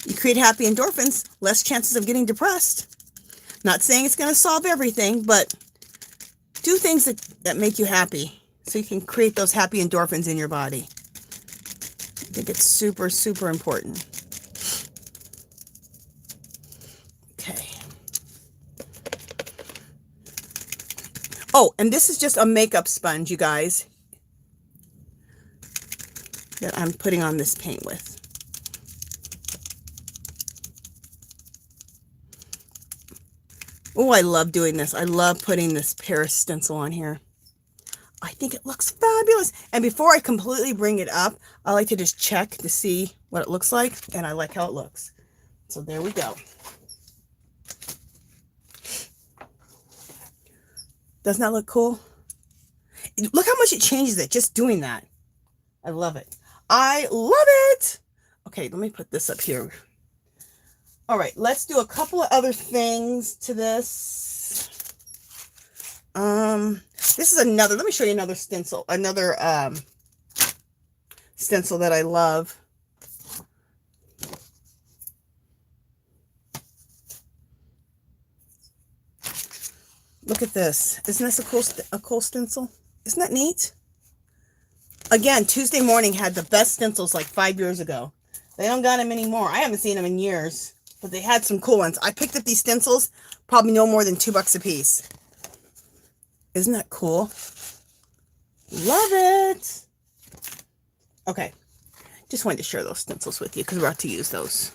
You create happy endorphins, less chances of getting depressed. Not saying it's going to solve everything, but do things that make you happy so you can create those happy endorphins in your body. I think it's super, super important. Okay. Oh, and this is just a makeup sponge, you guys, that I'm putting on this paint with. Oh, I love doing this. I love putting this Paris stencil on here. I think it looks fabulous. And before I completely bring it up, I like to just check to see what it looks like. And I like how it looks. So there we go. Doesn't that look cool? Look how much it changes it just doing that. I love it. I love it. Okay, let me put this up here. All right, let's do a couple of other things to this. This is another, let me show you another stencil, stencil that I love. Look at this. Isn't this a cool stencil? Isn't that neat? Again, Tuesday Morning had the best stencils like 5 years ago. They don't got them anymore. I haven't seen them in years, but they had some cool ones. I picked up these stencils, probably no more than $2 a piece. Isn't that cool? Love it. Okay. Just wanted to share those stencils with you because we're about to use those.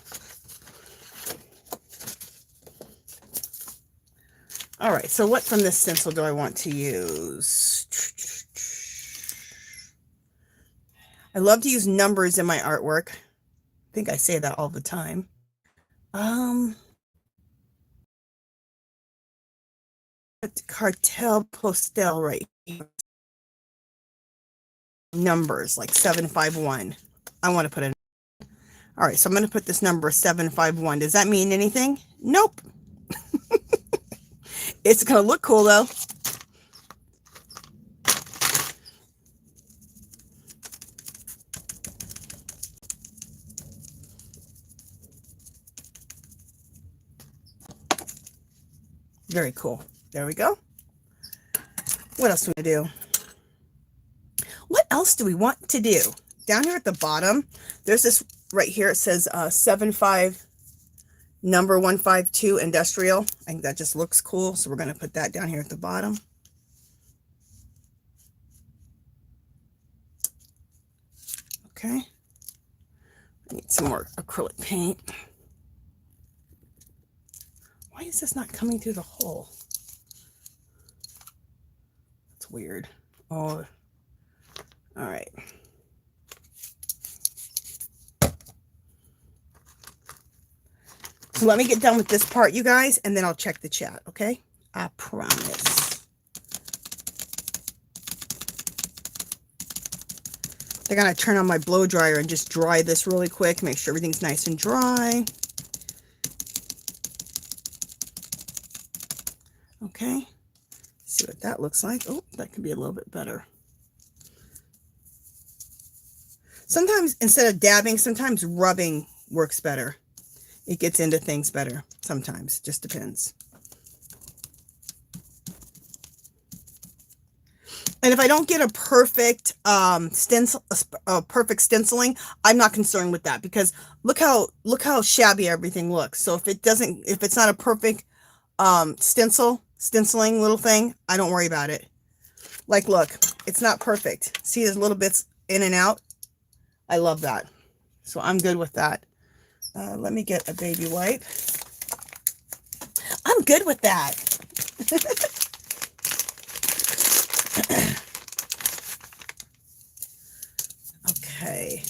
All right, so what from this stencil do I want to use? I love to use numbers in my artwork. I think I say that all the time. Cartel Postel right here. Numbers like 751. I want to put it. All right, so I'm going to put this number 751. Does that mean anything? Nope. It's going to look cool though. Very cool. There we go. What else do we do? What else do we want to do? Down here at the bottom, there's this right here. It says 75 number 152 industrial. I think that just looks cool. So we're going to put that down here at the bottom. Okay. I need some more acrylic paint. Why is this not coming through the hole? That's weird. Oh, all right. So let me get done with this part, you guys, and then I'll check the chat, okay? I promise. I'm going to turn on my blow dryer and just dry this really quick, make sure everything's nice and dry. Okay, see what that looks like. Oh, that could be a little bit better. Sometimes instead of dabbing, sometimes rubbing works better. It gets into things better sometimes, just depends. And if I don't get a perfect stencil, perfect stenciling, I'm not concerned with that, because look how shabby everything looks. So if it's not a perfect stenciling little thing, I don't worry about it. Like, look, it's not perfect. See, there's little bits in and out. I love that. So I'm good with that. Let me get a baby wipe. I'm good with that. Okay.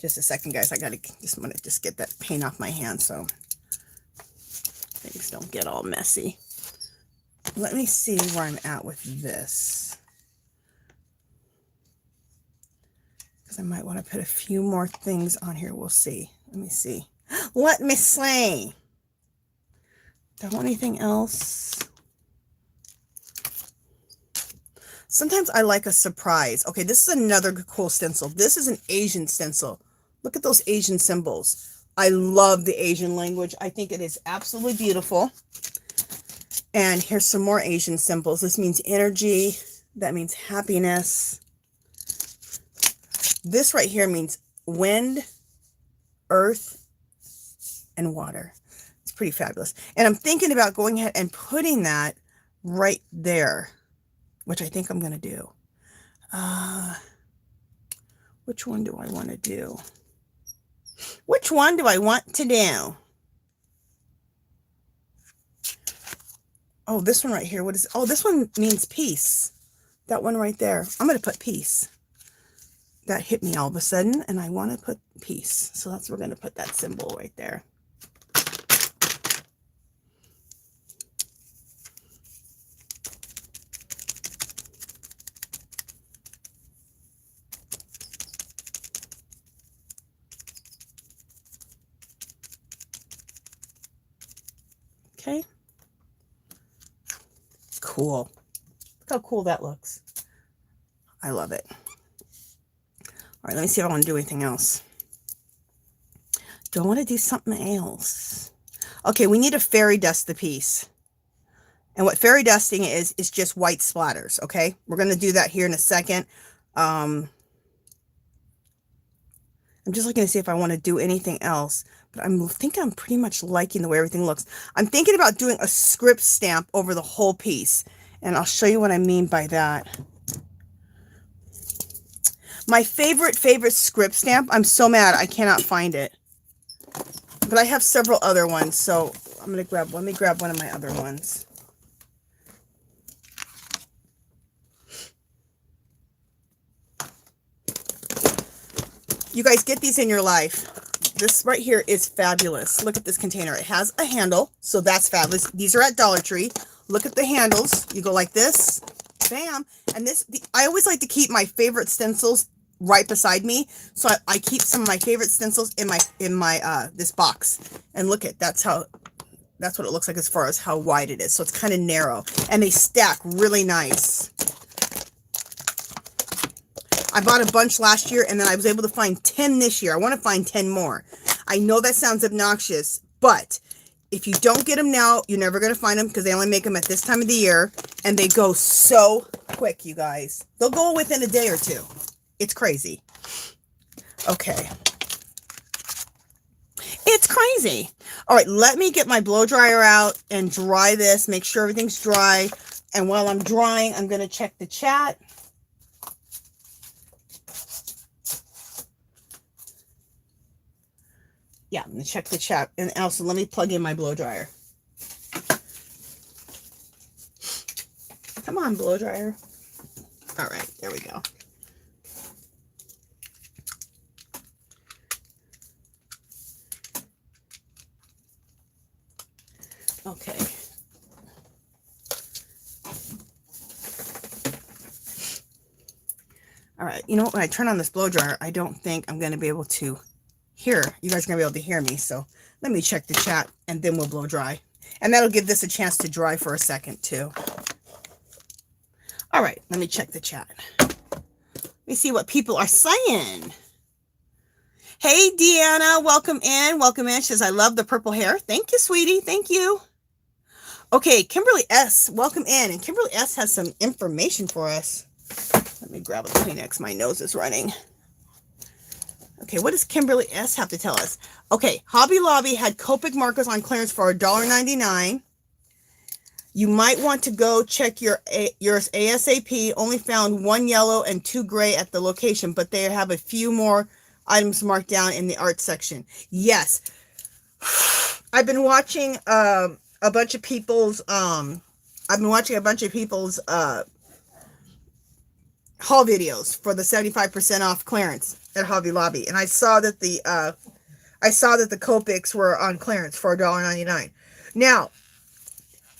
Just a second, guys. I gotta just want to just get that paint off my hand so things don't get all messy. Let me see where I'm at with this, because I might want to put a few more things on here. We'll see. Let me see. Let me see. Do I want anything else? Sometimes I like a surprise. Okay, this is another cool stencil. This is an Asian stencil. Look at those Asian symbols. I love the Asian language. I think it is absolutely beautiful. And here's some more Asian symbols. This means energy. That means happiness. This right here means wind, earth, and water. It's pretty fabulous. And I'm thinking about going ahead and putting that right there, which I think I'm going to do. Which one do I want to do? Which one do I want to do? Oh, this one right here. What is, oh, this one means peace. That one right there. I'm going to put peace. That hit me all of a sudden, and I want to put peace. So that's, we're going to put that symbol right there. Okay. Cool. Look how cool that looks. I love it. All right, let me see if I want to do anything else. Do I want to do something else? Okay, we need to fairy dust the piece. And what fairy dusting is just white splatters, okay? We're going to do that here in a second. I'm just looking to see if I want to do anything else. But I think I'm pretty much liking the way everything looks. I'm thinking about doing a script stamp over the whole piece. And I'll show you what I mean by that. My favorite script stamp, I'm so mad I cannot find it. But I have several other ones, so I'm going to grab, let me grab one of my other ones. You guys get these in your life. This right here is fabulous. Look at this container. It has a handle, so that's fabulous. These are at Dollar Tree. Look at the handles. You go like this, bam. And I always like to keep my favorite stencils right beside me. So I keep some of my favorite stencils in my this box. And look at, that's what it looks like as far as how wide it is. So it's kind of narrow. And they stack really nice. I bought a bunch last year, and then I was able to find 10 this year. I want to find 10 more. I know that sounds obnoxious, but if you don't get them now, you're never going to find them because they only make them at this time of the year, and they go so quick, you guys. They'll go within a day or two. It's crazy. Okay. It's crazy. All right, let me get my blow dryer out and dry this, make sure everything's dry. And while I'm drying, I'm going to check the chat. Yeah, I'm going to check the chat. And also, let me plug in my blow dryer. Come on, blow dryer. All right, there we go. Okay. All right, you know what? When I turn on this blow dryer, I don't think I'm going to be able to hear. You guys are going to be able to hear me. So let me check the chat and then we'll blow dry. And that'll give this a chance to dry for a second too. All right, let me check the chat. Let me see what people are saying. Hey, Deanna, welcome in. Welcome in. She says, I love the purple hair. Thank you, sweetie. Thank you. Okay, Kimberly S., welcome in. And Kimberly S. has some information for us. Let me grab a Kleenex. My nose is running. Okay, what does Kimberly S. have to tell us? Okay, Hobby Lobby had Copic markers on clearance for $1.99. You might want to go check yours ASAP. Only found 1 yellow and 2 gray at the location, but they have a few more items marked down in the art section. Yes. I've been watching a bunch of people's haul videos for the 75% off clearance at Hobby Lobby, and I saw that the Copics were on clearance for $1.99. Now,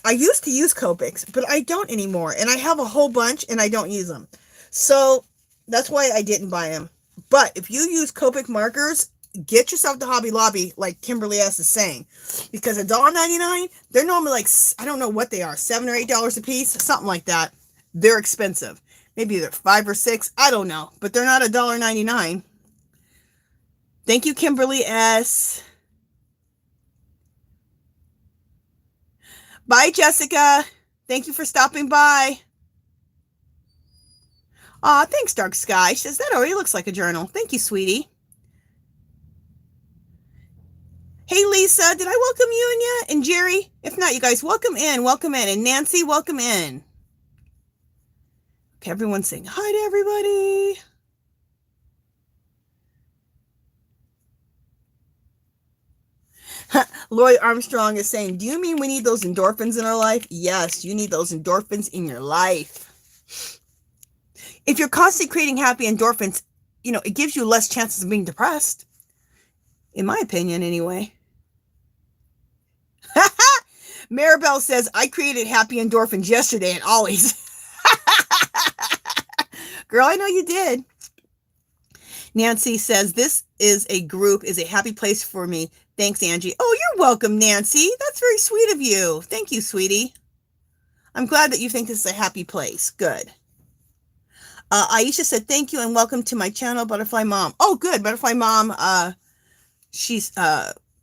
I used to use Copics, but I don't anymore, and I have a whole bunch and I don't use them. So that's why I didn't buy them. But if you use Copic markers, get yourself to Hobby Lobby, like Kimberly S. is saying, because $1.99, they're normally like, I don't know what they are, $7 or $8 a piece, something like that. They're expensive. Maybe they're $5 or $6, I don't know, but they're not $1.99. Thank you, Kimberly S. Bye, Jessica. Thank you for stopping by. Aw, thanks, Dark Sky. She says, that already looks like a journal. Thank you, sweetie. Hey, Lisa, did I welcome you in yet? And Jerry? If not, you guys, welcome in. Welcome in. And Nancy, welcome in. Okay, everyone's saying hi to everybody. Lloyd Armstrong is saying, do you mean we need those endorphins in our life? Yes, you need those endorphins in your life. If you're constantly creating happy endorphins, you know, it gives you less chances of being depressed. In my opinion, anyway. Maribel says, I created happy endorphins yesterday and always. Girl, I know you did. Nancy says, this is a happy place for me. Thanks, Angie. Oh, you're welcome, Nancy. That's very sweet of you. Thank you, sweetie. I'm glad that you think this is a happy place. Good. Aisha said, thank you and welcome to my channel, Butterfly Mom. Oh, good. Butterfly Mom, she's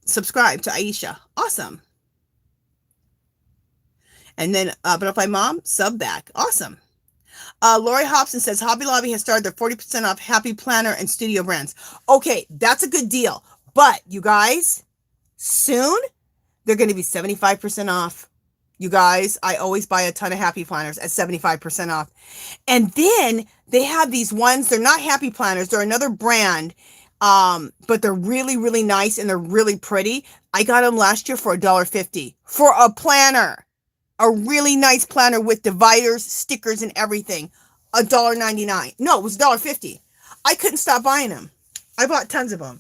subscribed to Aisha. Awesome. And then Butterfly Mom, sub back. Awesome. Lori Hobson says, Hobby Lobby has started their 40% off Happy Planner and Studio brands. Okay, that's a good deal. But, you guys, soon, they're going to be 75% off. You guys, I always buy a ton of Happy Planners at 75% off. And then they have these ones, they're not Happy Planners, they're another brand, but they're really, really nice and they're really pretty. I got them last year for $1.50 for a planner. A really nice planner with dividers, stickers, and everything. $1.99. No, it was $1.50. I couldn't stop buying them. I bought tons of them.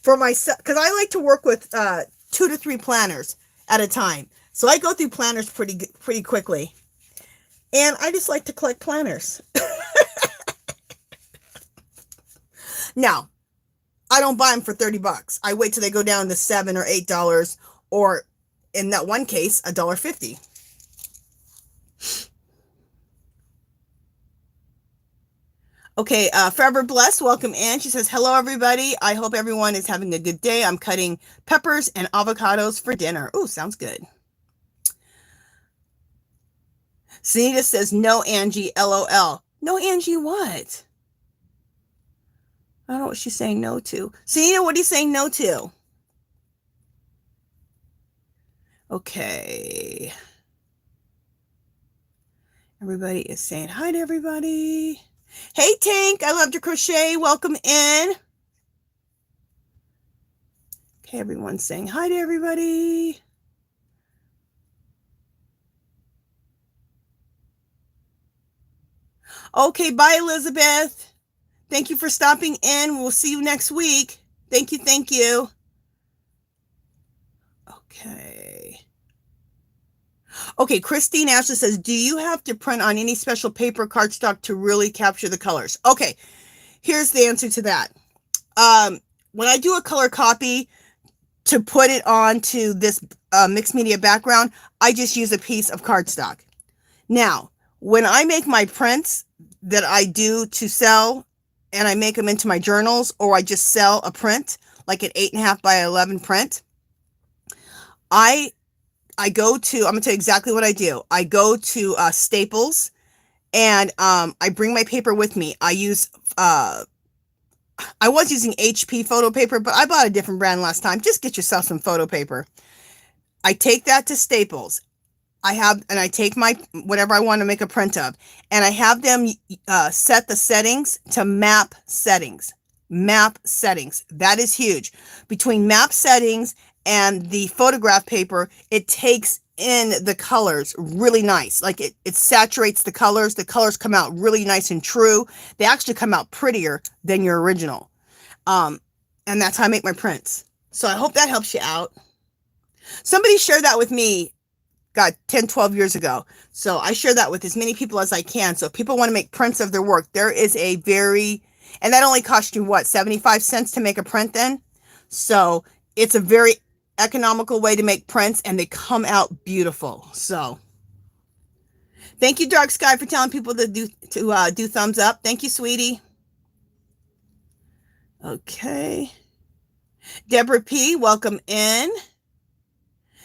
For myself, because I like to work with 2 to 3 planners at a time. So I go through planners pretty quickly. And I just like to collect planners. Now, I don't buy them for 30 bucks. I wait till they go down to $7 or $8, or in that one case, $1.50. Okay, Forever Blessed, welcome in. She says, hello, everybody. I hope everyone is having a good day. I'm cutting peppers and avocados for dinner. Oh, sounds good. Sunita says, no, Angie, LOL. No, Angie, what? I don't know what she's saying no to. Sunita, what are you saying no to? Okay. Everybody is saying hi to everybody. Hey, Tank, I love to crochet. Welcome in. Okay, everyone's saying hi to everybody. Okay, bye, Elizabeth. Thank you for stopping in. We'll see you next week. Thank you, thank you. Okay. Okay, Christine Ashley says, do you have to print on any special paper cardstock to really capture the colors? Okay, here's the answer to that. When I do a color copy to put it onto this mixed media background, I just use a piece of cardstock. Now, when I make my prints that I do to sell, and I make them into my journals, or I just sell a print, like an 8.5 by 11 print, I go to, I'm going to tell you exactly what I do. I go to Staples, and I bring my paper with me. I use, I was using HP photo paper, but I bought a different brand last time. Just get yourself some photo paper. I take that to Staples. I take my, whatever I want to make a print of, and I have them set the settings to map settings. Map settings. That is huge. Between map settings and the photograph paper, it takes in the colors really nice. Like it saturates the colors. The colors come out really nice and true. They actually come out prettier than your original. And that's how I make my prints. So I hope that helps you out. Somebody shared that with me, God, 10, 12 years ago. So I share that with as many people as I can. So if people want to make prints of their work, there is a very, and that only costs you what, 75 cents to make a print then? So it's a very economical way to make prints, and they come out beautiful. So thank you, Dark Sky, for telling people to do thumbs up. Thank you, sweetie. Okay. Deborah P., welcome in.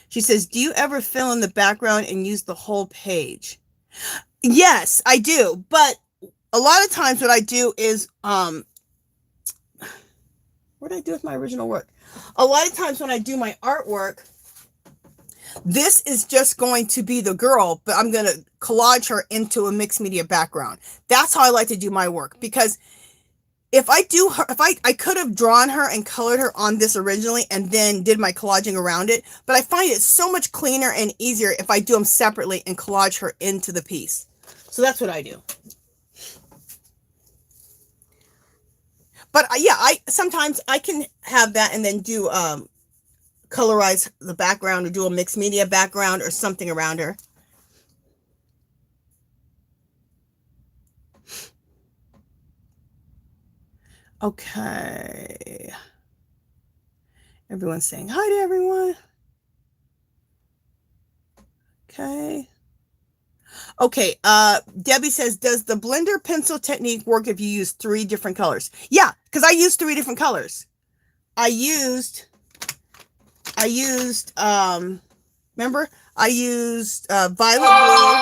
She says, do you ever fill in the background and use the whole page? Yes, I do. But a lot of times what I do is, what did I do with my original work? A lot of times when I do my artwork, this is just going to be the girl, but I'm going to collage her into a mixed media background. That's how I like to do my work, because if I do her, if I could have drawn her and colored her on this originally and then did my collaging around it, but I find it so much cleaner and easier if I do them separately and collage her into the piece. So that's what I do. But yeah, sometimes I can have that and then do colorize the background, or do a mixed media background or something around her. Okay. Everyone's saying hi to everyone. Okay. Okay. Debbie says, does the blender pencil technique work if you use 3 different colors? Yeah, because I used 3 different colors. I used, remember, I used violet blue.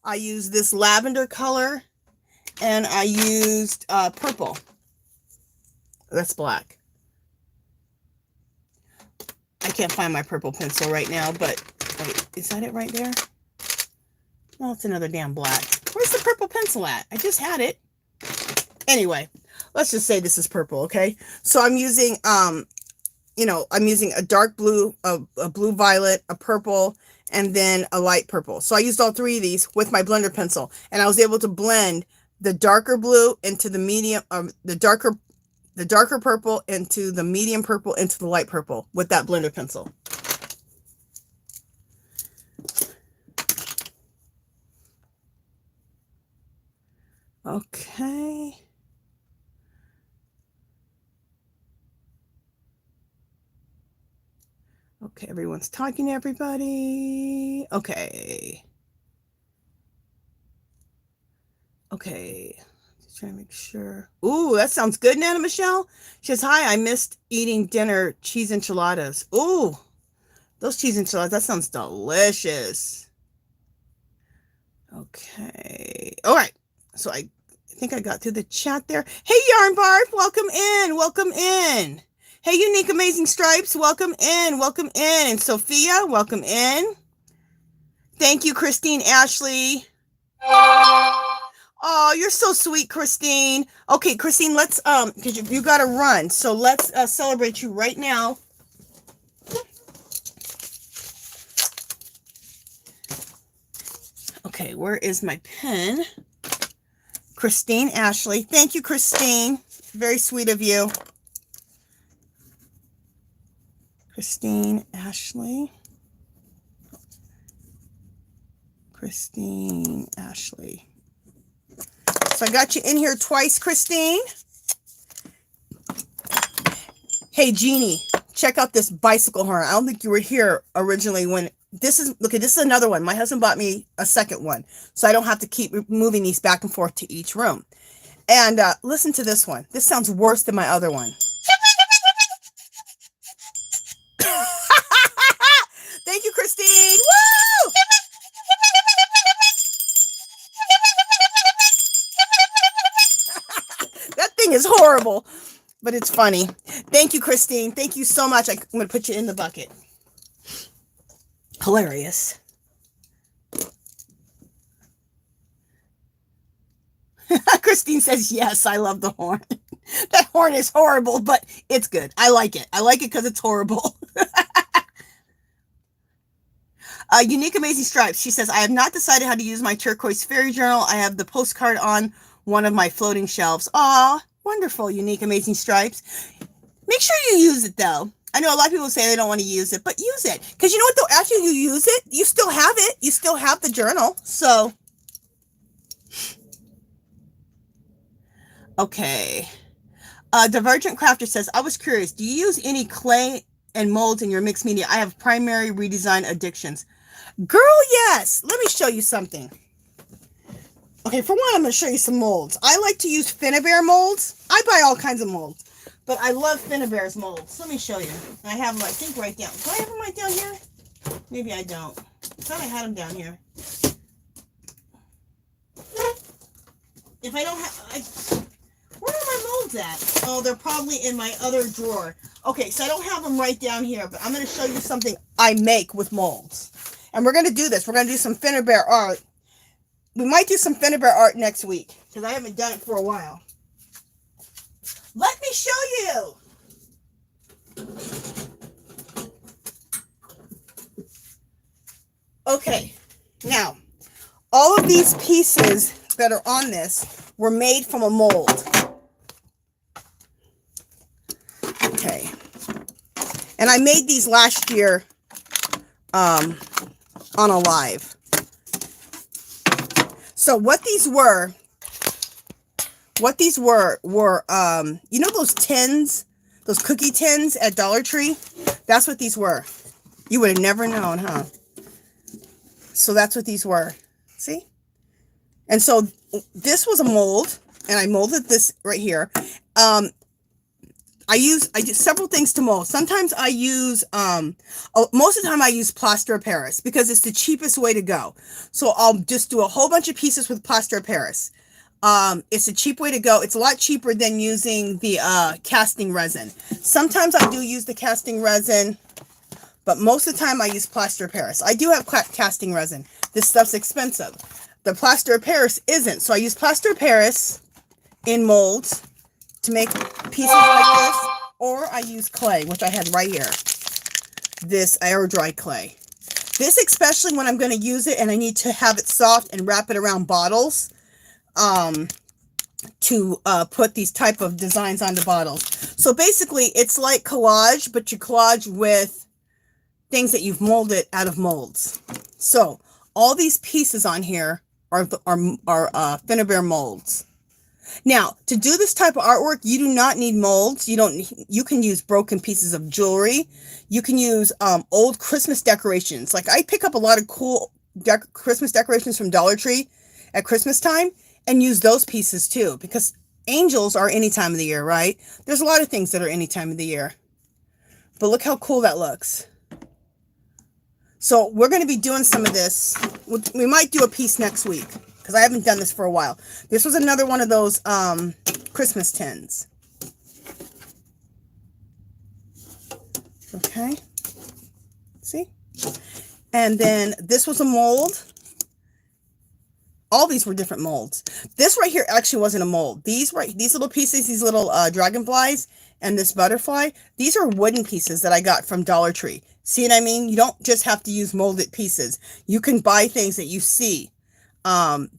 I used this lavender color, and I used purple. That's black. I can't find my purple pencil right now, but wait, is that it right there? No, it's another damn black. Where's the purple pencil at? I just had it. Anyway, let's just say this is purple, okay? So I'm using, you know, I'm using a dark blue, a blue violet, a purple, and then a light purple. So I used all 3 of these with my blender pencil, and I was able to blend the darker blue into the medium, the darker purple into the medium purple into the light purple with that blender pencil. Okay. Okay, everyone's talking to everybody. Okay. Okay. Just trying to make sure. Ooh, that sounds good, Nana Michelle. She says, hi, I missed eating dinner cheese enchiladas. Ooh, those cheese enchiladas, that sounds delicious. Okay. All right. So I think I got through the chat there. Hey, Yarn Barf, welcome in. Welcome in. Hey, Unique Amazing Stripes, welcome in. Welcome in. And Sophia, welcome in. Thank you, Christine Ashley. Oh, you're so sweet, Christine. Okay, Christine, let's because you got to run, so let's celebrate you right now. Okay, where is my pen? Christine Ashley. Thank you, Christine. Very sweet of you. Christine Ashley. Christine Ashley. So I got you in here twice, Christine. Hey, Jeannie, check out this bicycle horn. I don't think you were here originally when this is, look, this is another one. My husband bought me a second one, so I don't have to keep moving these back and forth to each room. And listen to this one. This sounds worse than my other one. Thank you, Christine. Woo! That thing is horrible, but it's funny. Thank you, Christine. Thank you so much. I'm going to put you in the bucket. Hilarious. Christine says, yes, I love the horn. That horn is horrible, but it's good. I like it. I like it because it's horrible. Unique Amazing Stripes. She says, I have not decided how to use my turquoise fairy journal. I have the postcard on one of my floating shelves. Aw, wonderful, Unique Amazing Stripes. Make sure you use it, though. I know a lot of people say they don't want to use it, but use it. Because you know what, though? After you use it, you still have it. You still have the journal. So, okay. Divergent Crafter says, I was curious. Do you use any clay and molds in your mixed media? I have primary redesign addictions. Girl, yes. Let me show you something. Okay, for one, I'm going to show you some molds. I like to use Finnabair molds. I buy all kinds of molds, but I love Finnabair's molds. Let me show you. I have them, I think, right down. Do I have them right down here? Maybe I don't. I thought I had them down here. If I don't have... where are my molds at? Oh, they're probably in my other drawer. Okay, so I don't have them right down here, but I'm going to show you something I make with molds. And we're going to do this. We're going to do some Finnabair art. We might do some Finnabair art next week, because I haven't done it for a while. Let me show you. Okay, now, all of these pieces that are on this were made from a mold. Okay. And I made these last year on a live. So what these were you know those tins, those cookie tins at Dollar Tree? That's what these were. You would have never known, huh? So that's what these were. See? And so this was a mold, and I molded this right here. I do several things to mold. Sometimes I use, most of the time I use plaster of Paris because it's the cheapest way to go. So I'll just do a whole bunch of pieces with plaster of Paris. It's a cheap way to go. It's a lot cheaper than using the casting resin. Sometimes I do use the casting resin, but most of the time I use plaster of Paris. I do have casting resin. This stuff's expensive. The plaster of Paris isn't. So I use plaster of Paris in molds to make pieces like this, or I use clay, which I had right here. This air dry clay. This, especially when I'm going to use it and I need to have it soft and wrap it around bottles, to put these type of designs onto bottles. So basically, it's like collage, but you collage with things that you've molded out of molds. So all these pieces on here are Finnabair molds. Now, to do this type of artwork, you do not need molds. You can use broken pieces of jewelry. You can use old Christmas decorations. Like I pick up a lot of cool Christmas decorations from Dollar Tree at Christmas time and use those pieces too, because angels are any time of the year, right? There's a lot of things that are any time of the year. But look how cool that looks. So we're going to be doing some of this. We might do a piece next week because I haven't done this for a while. This was another one of those Christmas tins. Okay. See? And then this was a mold. All these were different molds. This right here actually wasn't a mold. These little pieces, these little dragonflies and this butterfly, these are wooden pieces that I got from Dollar Tree. See what I mean? You don't just have to use molded pieces. You can buy things that you see.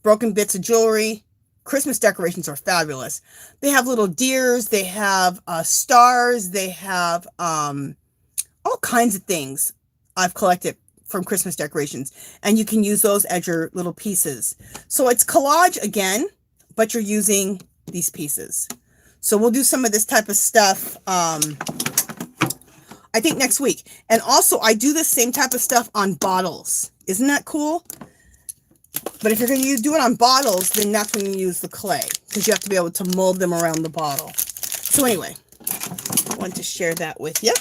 Broken bits of jewelry. Christmas decorations are fabulous. They have little deers. They have stars. They have all kinds of things I've collected from Christmas decorations. And you can use those as your little pieces. So it's collage again, but you're using these pieces. So we'll do some of this type of stuff, I think next week. And also I do the same type of stuff on bottles. Isn't that cool? But if you're going to do it on bottles, then that's when you use the clay, because you have to be able to mold them around the bottle. So anyway, I want to share that with you.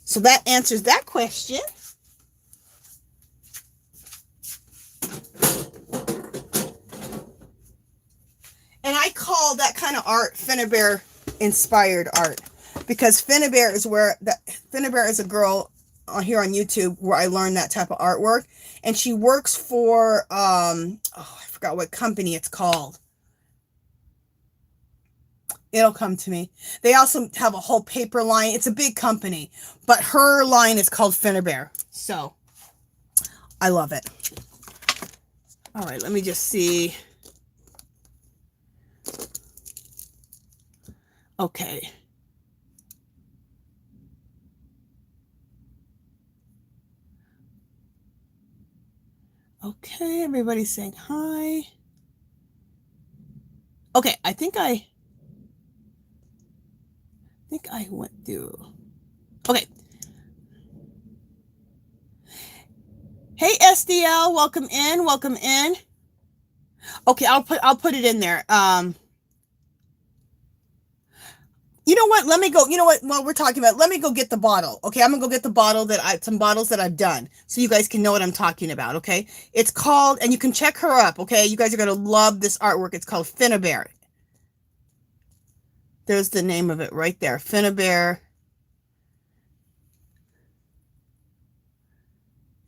So that answers that question. And I call that kind of art Finnebear inspired art, because Finnebear is a girl here on YouTube where I learned that type of artwork, and she works for I forgot what company it's called. It'll come to me. They also have a whole paper line. It's a big company, but her line is called Finnebear. So I love it. All right, let me just see. Okay. Okay, everybody's saying hi. Okay, I think I went through. Okay. Hey SDL, welcome in, welcome in. Okay, I'll put it in there. You know what? Let me go. You know what? While we're talking about, let me go get the bottle. Okay, I'm gonna go get the bottle some bottles that I've done, so you guys can know what I'm talking about. Okay, it's called, and you can check her up. Okay, you guys are gonna love this artwork. It's called Finnebear. There's the name of it right there, Finnebear.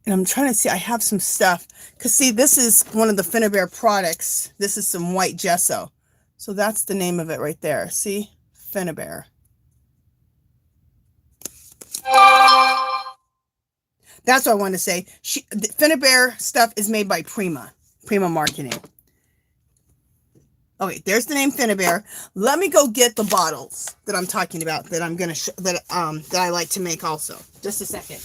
And I'm trying to see. I have some stuff, cause see, this is one of the Finnebear products. This is some white gesso, so that's the name of it right there. See. Finnebear. That's what I wanted to say. The Finnebear stuff is made by Prima Marketing. Okay, there's the name Finnebear. Let me go get the bottles that I'm talking about that I'm gonna that I like to make also. Just a second.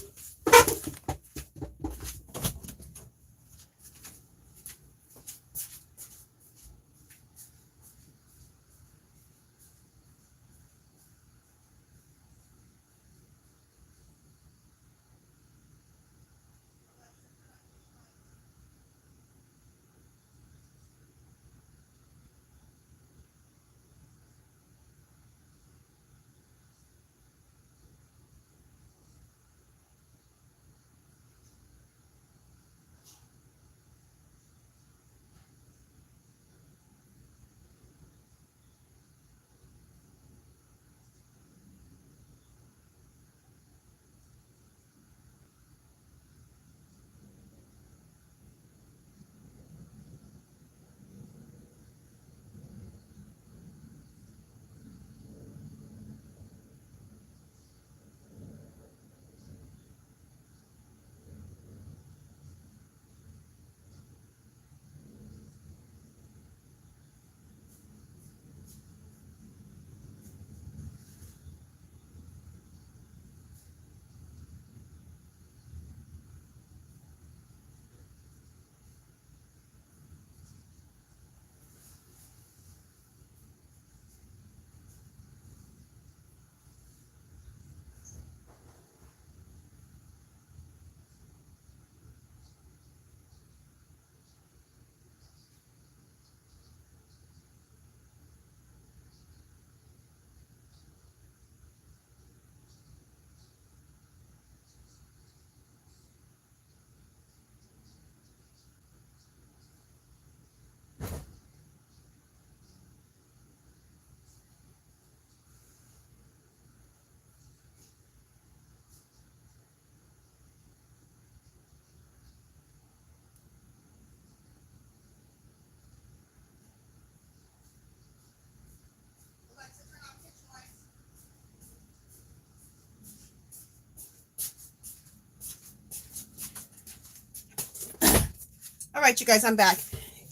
right, you guys, I'm back.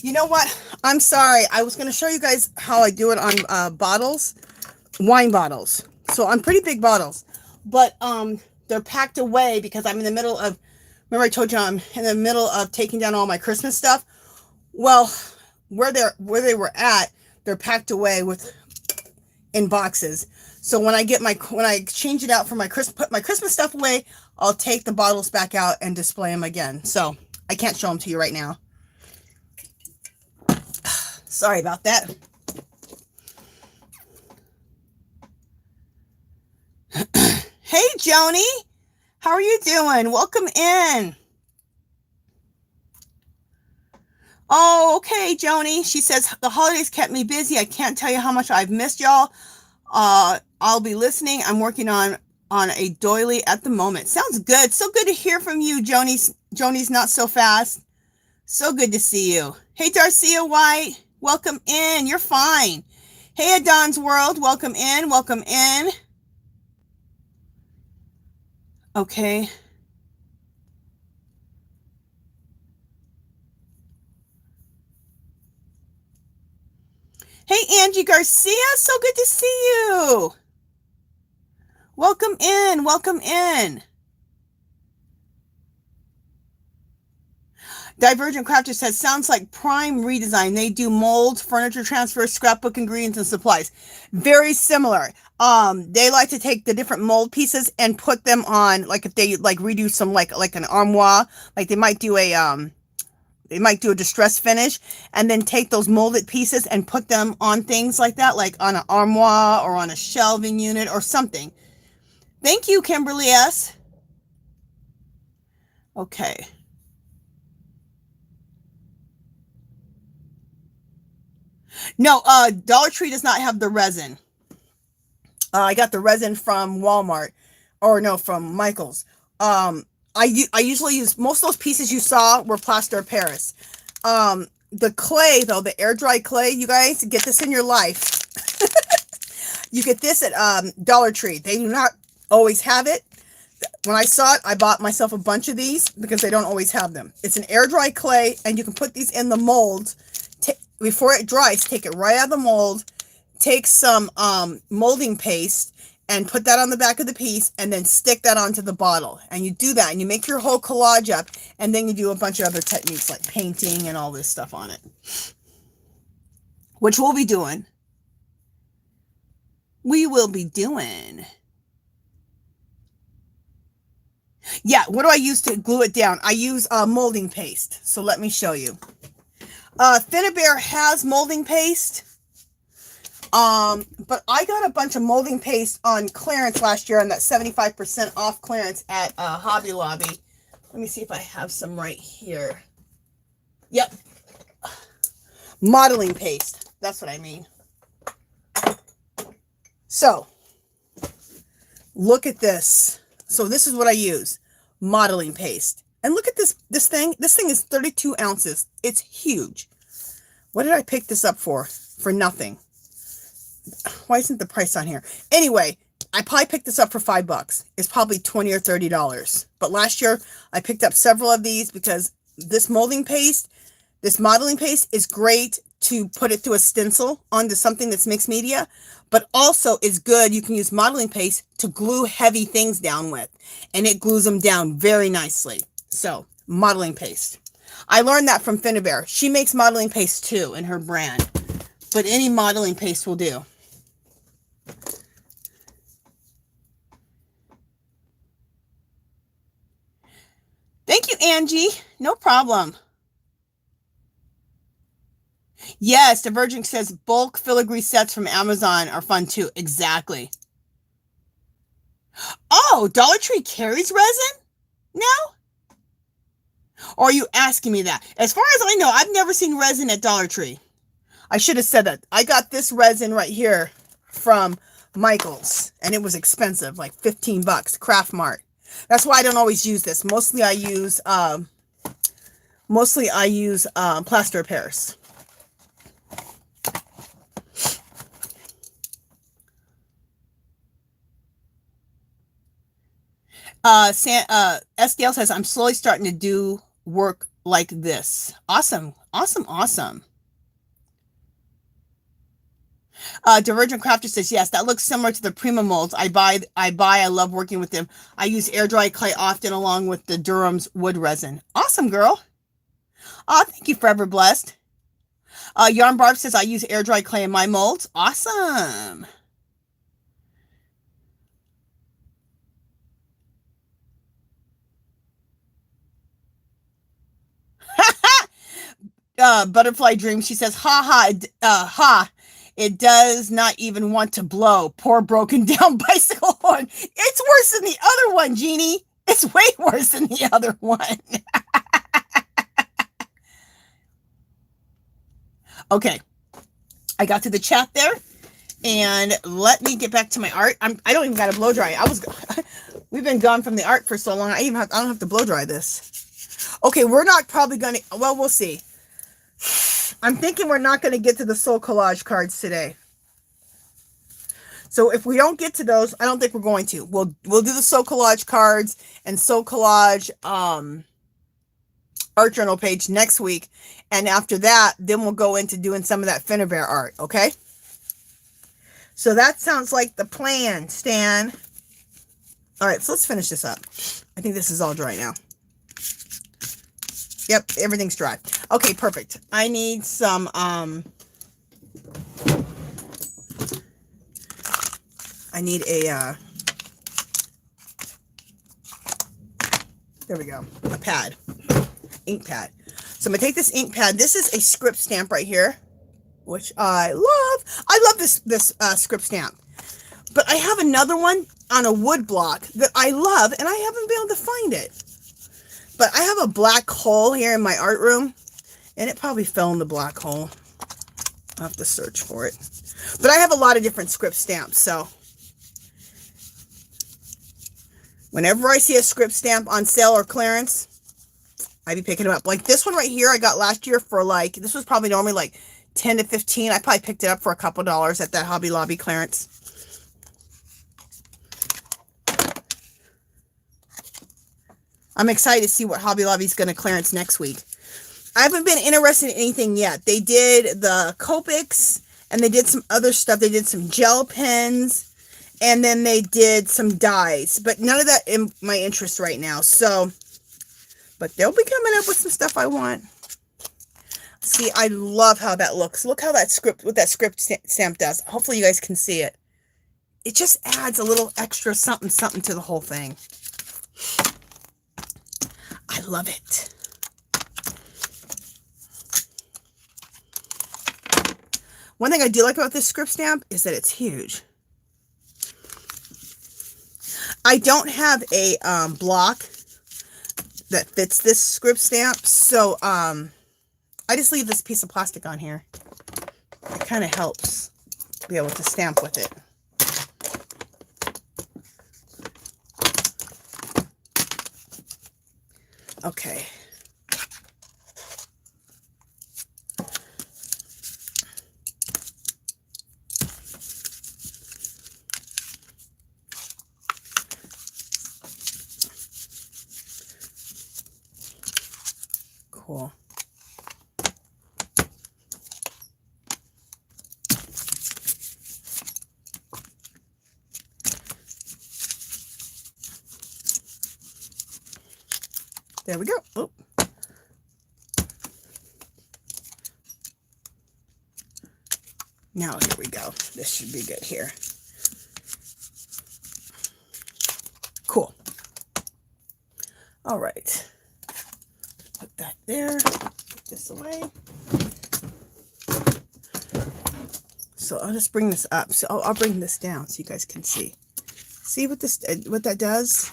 You know what? I'm sorry. I was going to show you guys how I do it on bottles, wine bottles. So on pretty big bottles, but they're packed away because I'm in the middle of, remember I told you I'm in the middle of taking down all my Christmas stuff. Well, where they were at, they're packed away in boxes. So when I change it out for put my Christmas stuff away, I'll take the bottles back out and display them again. So I can't show them to you right now. Sorry about that. Hey, Joni. How are you doing? Welcome in. Oh, okay, Joni. She says, the holidays kept me busy. I can't tell you how much I've missed y'all. I'll be listening. I'm working on a doily at the moment. Sounds good. So good to hear from you, Joni. Joni's not so fast. So good to see you. Hey, Darcia White. Welcome in. You're fine. Hey, Adon's World. Welcome in. Welcome in. Okay. Hey, Angie Garcia. So good to see you. Welcome in. Welcome in. Divergent Crafter says, sounds like Prime Redesign. They do mold, furniture transfer, scrapbook ingredients, and supplies. Very similar. They like to take the different mold pieces and put them on, like if they like redo some like an armoire, like they might do a distress finish, and then take those molded pieces and put them on things like that, like on an armoire or on a shelving unit or something. Thank you, Kimberly S. Okay. No, Dollar Tree does not have the resin. I got the resin from Walmart, or no, from Michael's. I usually use, most of those pieces you saw were plaster of Paris. The clay, though, the air dry clay, you guys, get this in your life. You get this at Dollar Tree. They do not always have it. When I saw it, I bought myself a bunch of these because they don't always have them. It's an air dry clay, and you can put these in the mold. Before it dries, take it right out of the mold, take some molding paste and put that on the back of the piece, and then stick that onto the bottle. And you do that, and you make your whole collage up, and then you do a bunch of other techniques like painting and all this stuff on it, which we'll be doing. We will be doing. Yeah, what do I use to glue it down? I use molding paste. So let me show you. Finnabair has molding paste. But I got a bunch of molding paste on clearance last year on that 75% off clearance at Hobby Lobby. Let me see if I have some right here. Yep. Modeling paste. That's what I mean. So, look at this. So this is what I use. Modeling paste. And look at this thing. This thing is 32 ounces. It's huge. What did I pick this up for? For nothing. Why isn't the price on here? Anyway, I probably picked this up for $5. It's probably $20 or $30. But last year, I picked up several of these because this molding paste, this modeling paste is great to put it through a stencil onto something that's mixed media, but also is good. You can use modeling paste to glue heavy things down with, and it glues them down very nicely. So, modeling paste. I learned that from Finnabair. She makes modeling paste too in her brand, but any modeling paste will do. Thank you, Angie. No problem. Yes, Divergent says bulk filigree sets from Amazon are fun too. Exactly. Oh, Dollar Tree carries resin now? Or are you asking me that? As far as I know, I've never seen resin at Dollar Tree. I should have said that. I got this resin right here from Michael's, and it was expensive, like 15 bucks, Craft Mart. That's why I don't always use this. Mostly I use plaster of Paris. SDL says, I'm slowly starting to do work like this. Awesome. Awesome. Awesome. Divergent Crafter says, yes, that looks similar to the Prima molds. I love working with them. I use air dry clay often along with the Durham's wood resin. Awesome, girl. Thank you, Forever Blessed. Yarn Barb says, I use air dry clay in my molds. Awesome. Butterfly Dream, she says, it does not even want to blow. Poor broken down bicycle horn. It's worse than the other one, Jeannie. It's way worse than the other one. Okay, I got to the chat there, and let me get back to my art. I don't even got to blow dry. We've been gone from the art for so long. I don't have to blow dry this. Okay, we're not probably gonna. Well, we'll see. I'm thinking we're not going to get to the soul collage cards today. So if we don't get to those, I don't think we're going to. We'll do the soul collage cards and soul collage art journal page next week. And after that, then we'll go into doing some of that Finnebear art, okay? So that sounds like the plan, Stan. All right, so let's finish this up. I think this is all dry now. Yep, everything's dry. Okay, perfect. I need some, I need a, there we go, a pad, ink pad. So I'm going to take this ink pad. This is a script stamp right here, which I love. I love this script stamp. But I have another one on a wood block that I love, and I haven't been able to find it. But I have a black hole here in my art room, and it probably fell in the black hole. I'll have to search for it. But I have a lot of different script stamps, so whenever I see a script stamp on sale or clearance, I be picking them up. Like this one right here I got last year for like, this was probably normally like 10 to 15. I probably picked it up for a couple dollars at that Hobby Lobby clearance. I'm excited to see what Hobby Lobby's going to clearance next week. I haven't been interested in anything yet. They did the Copics, and they did some other stuff. They did some gel pens, and then they did some dies. But none of that in my interest right now. So, but they'll be coming up with some stuff I want. See, I love how that looks. Look how that script, what that script stamp does. Hopefully you guys can see it. It just adds a little extra something to the whole thing. I love it. One thing I do like about this script stamp is that it's huge. I don't have a block that fits this script stamp, so I just leave this piece of plastic on here. It kind of helps to be able to stamp with it. Okay. Cool. There we go. Oh. Now, here we go. This should be good here. Cool. All right. Put that there. Put this away. So I'll just bring this up. So I'll bring this down so you guys can see. See what that does?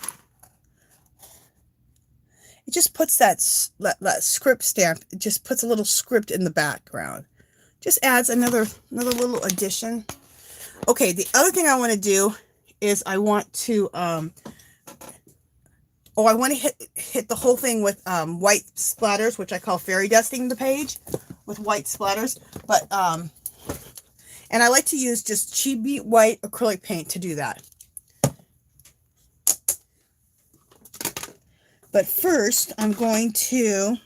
It just puts that script stamp. It just puts a little script in the background. Just adds another little addition. Okay, the other thing I want to do is I want to I want to hit the whole thing with white splatters, which I call fairy dusting the page with white splatters. But and I like to use just chibi white acrylic paint to do that. But first, I'm going to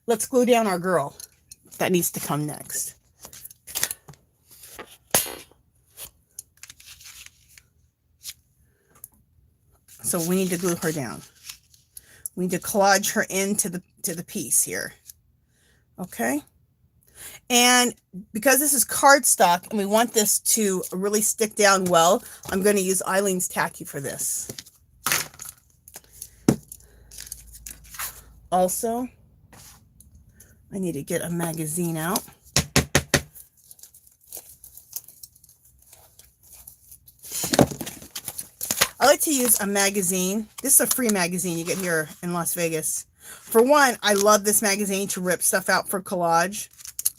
let's glue down our girl. That needs to come next. So we need to glue her down. We need to collage her into the piece here. Okay. And because this is cardstock and we want this to really stick down well, I'm going to use Eileen's Tacky for this. Also, I need to get a magazine out. I like to use a magazine. This is a free magazine you get here in Las Vegas. For one, I love this magazine to rip stuff out for collage.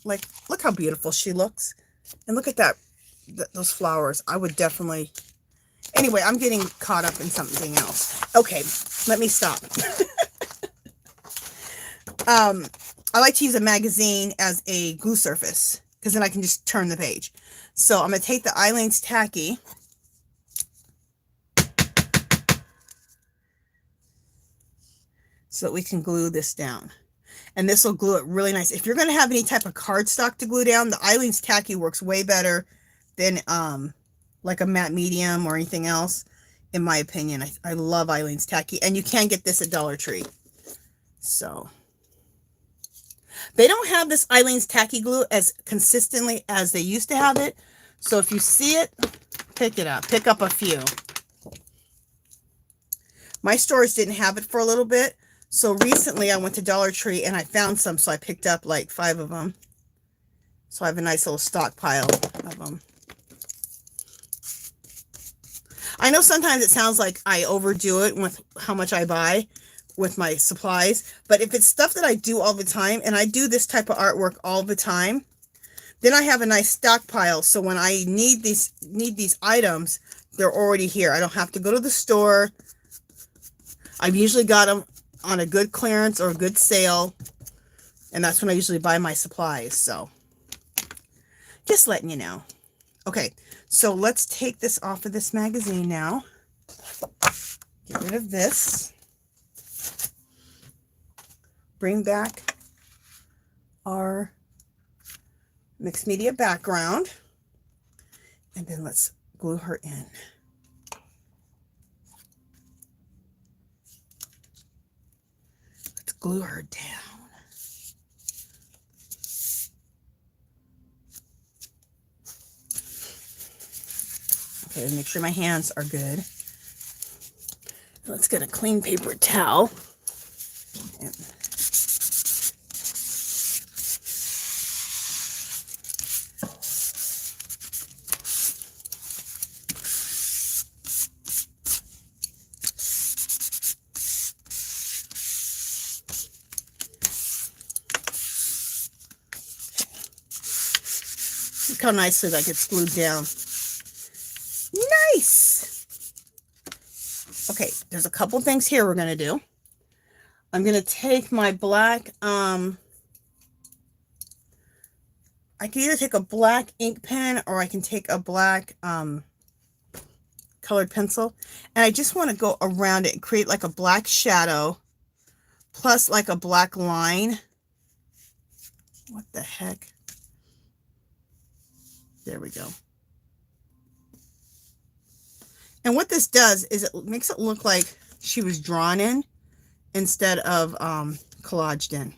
Like, look how beautiful she looks. And look at that, those flowers. I would definitely... Anyway, I'm getting caught up in something else. Okay, let me stop. I like to use a magazine as a glue surface because then I can just turn the page. So I'm going to take the Eileen's Tacky. So that we can glue this down. And this will glue it really nice. If you're going to have any type of cardstock to glue down, the Eileen's Tacky works way better than like a matte medium or anything else, in my opinion. I love Eileen's Tacky. And you can get this at Dollar Tree. So they don't have this Eileen's Tacky glue as consistently as they used to have it. So if you see it, pick it up. Pick up a few. My stores didn't have it for a little bit. So recently I went to Dollar Tree and I found some, so I picked up like 5 of them. So I have a nice little stockpile of them. I know sometimes it sounds like I overdo it with how much I buy with my supplies, but if it's stuff that I do all the time, and I do this type of artwork all the time, then I have a nice stockpile. So when I need these items, they're already here. I don't have to go to the store. I've usually got them on a good clearance or a good sale, and that's when I usually buy my supplies. So just letting you know. Okay, so let's take this off of this magazine now. Get rid of this. Bring back our mixed media background, and then let's glue her in. Glue her down. Okay, make sure my hands are good. Let's get a clean paper towel. And look how nicely that gets glued down. Nice! Okay, there's a couple things here we're going to do. I'm going to take my black, I can either take a black ink pen or I can take a black colored pencil. And I just want to go around it and create like a black shadow plus like a black line. What the heck? There we go. And what this does is it makes it look like she was drawn in instead of collaged in.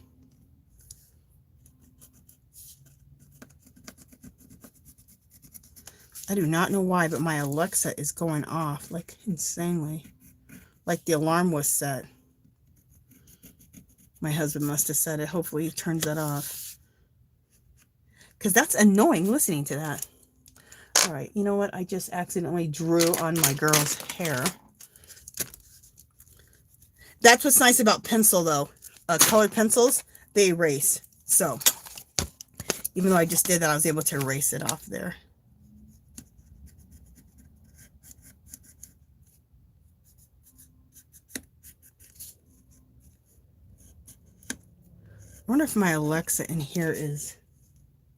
I do not know why, but my Alexa is going off like insanely. Like the alarm was set. My husband must have set it. Hopefully he turns that off. Because that's annoying listening to that. All right, you know what? I just accidentally drew on my girl's hair. That's what's nice about pencil, though. Colored pencils, they erase. So, even though I just did that, I was able to erase it off there. I wonder if my Alexa in here is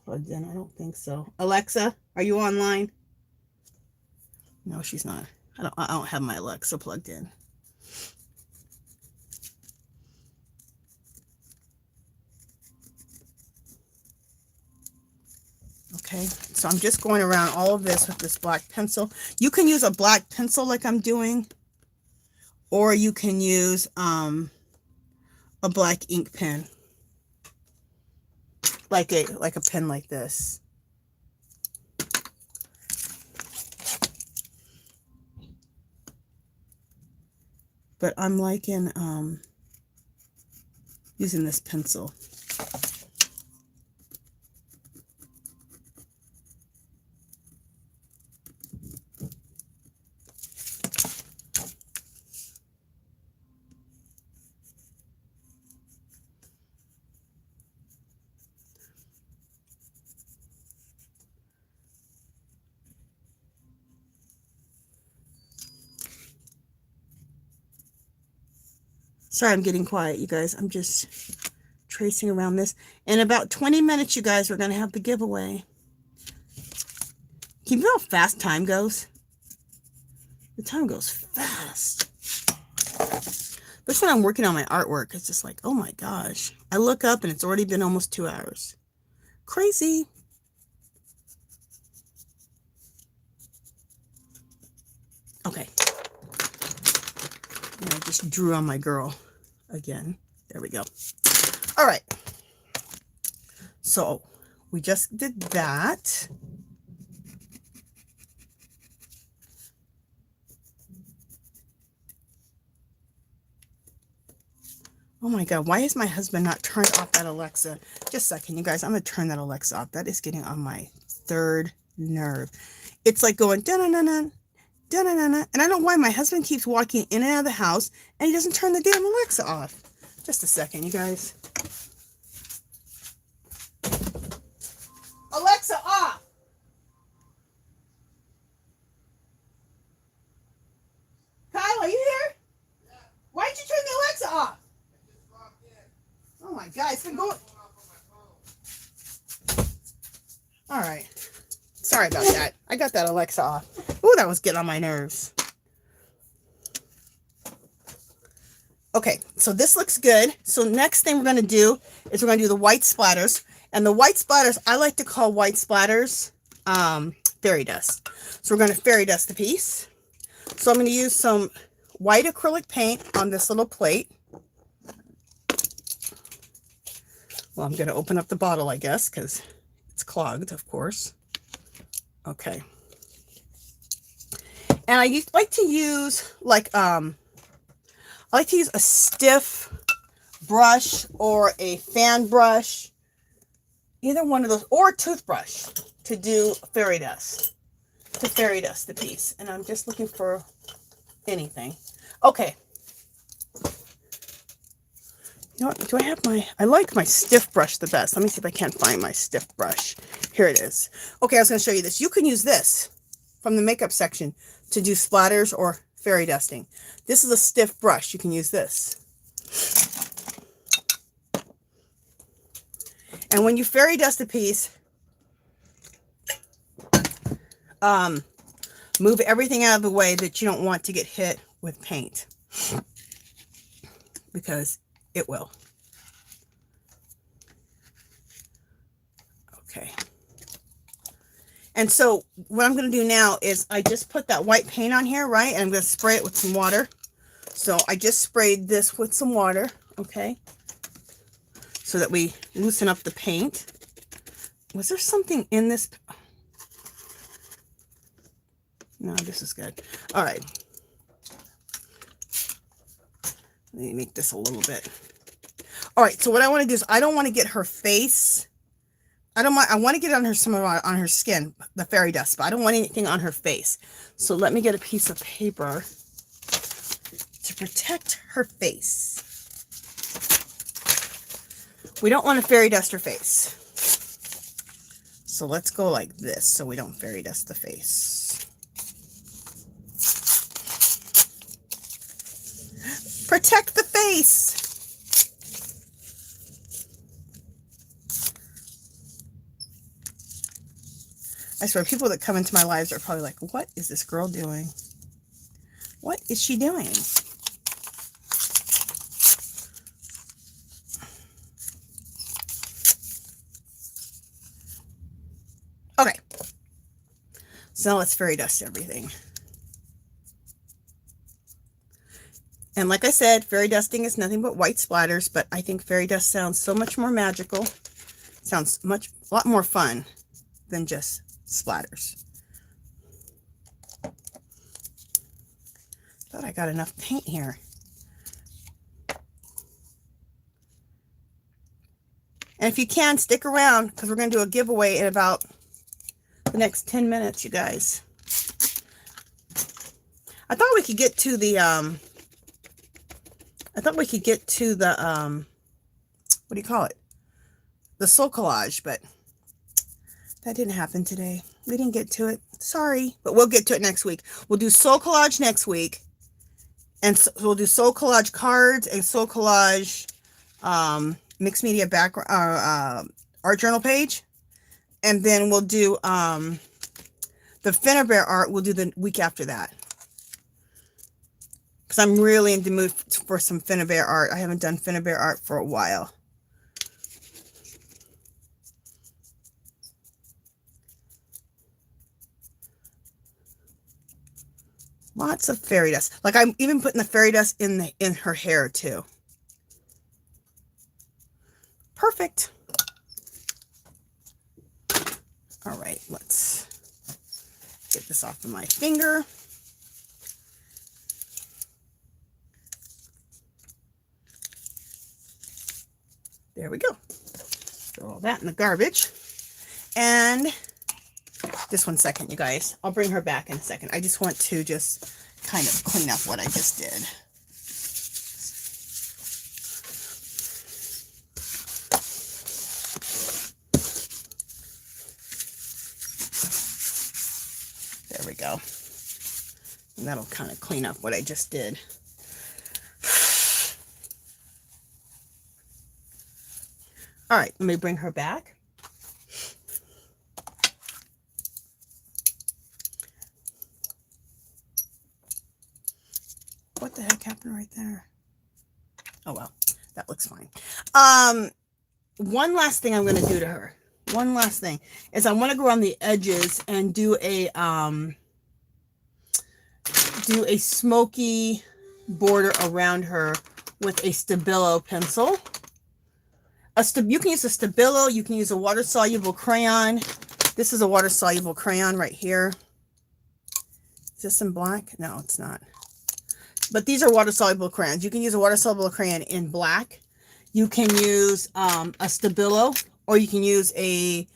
plugged in. I don't think so. Alexa, are you online? No, she's not. I don't have my Alexa plugged in. Okay, so I'm just going around all of this with this black pencil. You can use a black pencil like I'm doing, or you can use a black ink pen, like a pen like this. But I'm liking using this pencil. Sorry, I'm getting quiet, you guys. I'm just tracing around this. In about 20 minutes, you guys, we're going to have the giveaway. Can you know how fast time goes? The time goes fast. But when I'm working on my artwork, it's just like, oh my gosh. I look up and it's already been almost 2 hours. Crazy. Okay. And I just drew on my girl again. There we go. All right. So we just did that. Oh my God, why is my husband not turned off that Alexa? Just a second, you guys. I'm going to turn that Alexa off. That is getting on my third nerve. It's like going da-na-na-na, da-na-na-na. And I don't know why my husband keeps walking in and out of the house and he doesn't turn the damn Alexa off. Just a second, you guys. Alexa off. Kyle, are you here? Yeah. Why did you turn the Alexa off? Oh my God, it's been going. All right. Sorry about that. I got that Alexa off. Oh, that was getting on my nerves. Okay, so this looks good. So next thing we're going to do is we're going to do the white splatters. And the white splatters, I like to call white splatters fairy dust. So we're going to fairy dust the piece. So I'm going to use some white acrylic paint on this little plate. Well, I'm going to open up the bottle, I guess, because it's clogged, of course. Okay. And I like to use I like to use a stiff brush or a fan brush, either one of those, or a toothbrush to do fairy dust, to fairy dust the piece. And I'm just looking for anything. Okay. You know what? Do I have my, I like my stiff brush the best. Let me see if I can't find my stiff brush. Here it is. Okay, I was going to show you this. You can use this from the makeup section to do splatters or fairy dusting. This is a stiff brush. You can use this. And when you fairy dust a piece, move everything out of the way that you don't want to get hit with paint, because it will. Okay. And so what I'm going to do now is I just put that white paint on here, right? And I'm going to spray it with some water. So I just sprayed this with some water, okay? So that we loosen up the paint. Was there something in this? No, this is good. All right. Let me make this a little bit. All right, so what I want to do is I don't want to get her face. I want to get on her some on her skin, the fairy dust, but I don't want anything on her face. So let me get a piece of paper to protect her face. We don't want to fairy dust her face. So let's go like this so we don't fairy dust the face. Protect the face. I swear, people that come into my lives are probably like, what is this girl doing? What is she doing? Okay. So let's fairy dust everything. And like I said, fairy dusting is nothing but white splatters, but I think fairy dust sounds so much more magical. Sounds a lot more fun than just splatters. Thought I got enough paint here. And if you can, stick around because we're going to do a giveaway in about the next 10 minutes, you guys. I thought we could get to the, what do you call it? The soul collage, but that didn't happen today. We didn't get to it. Sorry, but we'll get to it next week. We'll do soul collage next week. And so we'll do soul collage cards and soul collage mixed media background art journal page. And then we'll do the Finna Bear art. We'll do the week after that. Because I'm really in the mood for some Finna Bear art. I haven't done Finna Bear art for a while. Lots of fairy dust. Like I'm even putting the fairy dust in her hair too. Perfect. All right, let's get this off of my finger. There we go. Throw all that in the garbage. And just 1 second, you guys. I'll bring her back in a second. I just want to just kind of clean up what I just did. There we go. And that'll kind of clean up what I just did. All right, let me bring her back. What the heck happened right there? Oh, well, that looks fine. One last thing I'm going to do to her. One last thing is I want to go around the edges and do a smoky border around her with a Stabilo pencil. You can use a Stabilo. You can use a water-soluble crayon. This is a water-soluble crayon right here. Is this in black? No, it's not. But these are water-soluble crayons. You can use a water-soluble crayon in black. You can use a Stabilo, or you can use a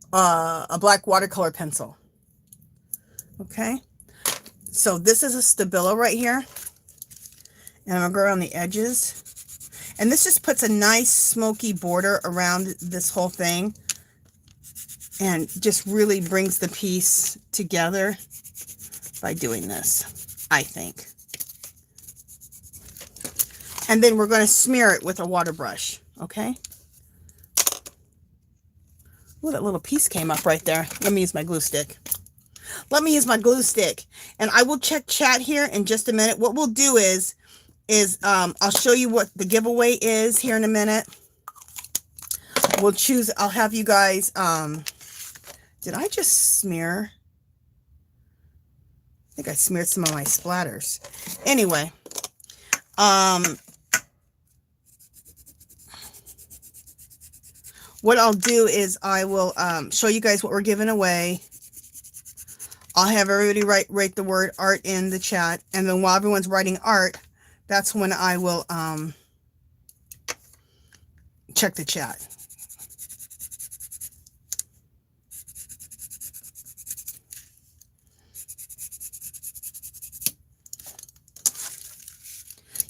black watercolor pencil. Okay. So this is a Stabilo right here. And I'm going to go around the edges. And this just puts a nice smoky border around this whole thing. And just really brings the piece together by doing this, I think. And then we're going to smear it with a water brush. Okay. Oh, that little piece came up right there. Let me use my glue stick. Let me use my glue stick. And I will check chat here in just a minute. What we'll do is I'll show you what the giveaway is here in a minute. We'll choose, I'll have you guys, did I just smear? I think I smeared some of my splatters. Anyway, what I'll do is I will show you guys what we're giving away. I'll have everybody write the word art in the chat. And then while everyone's writing art, that's when I will check the chat.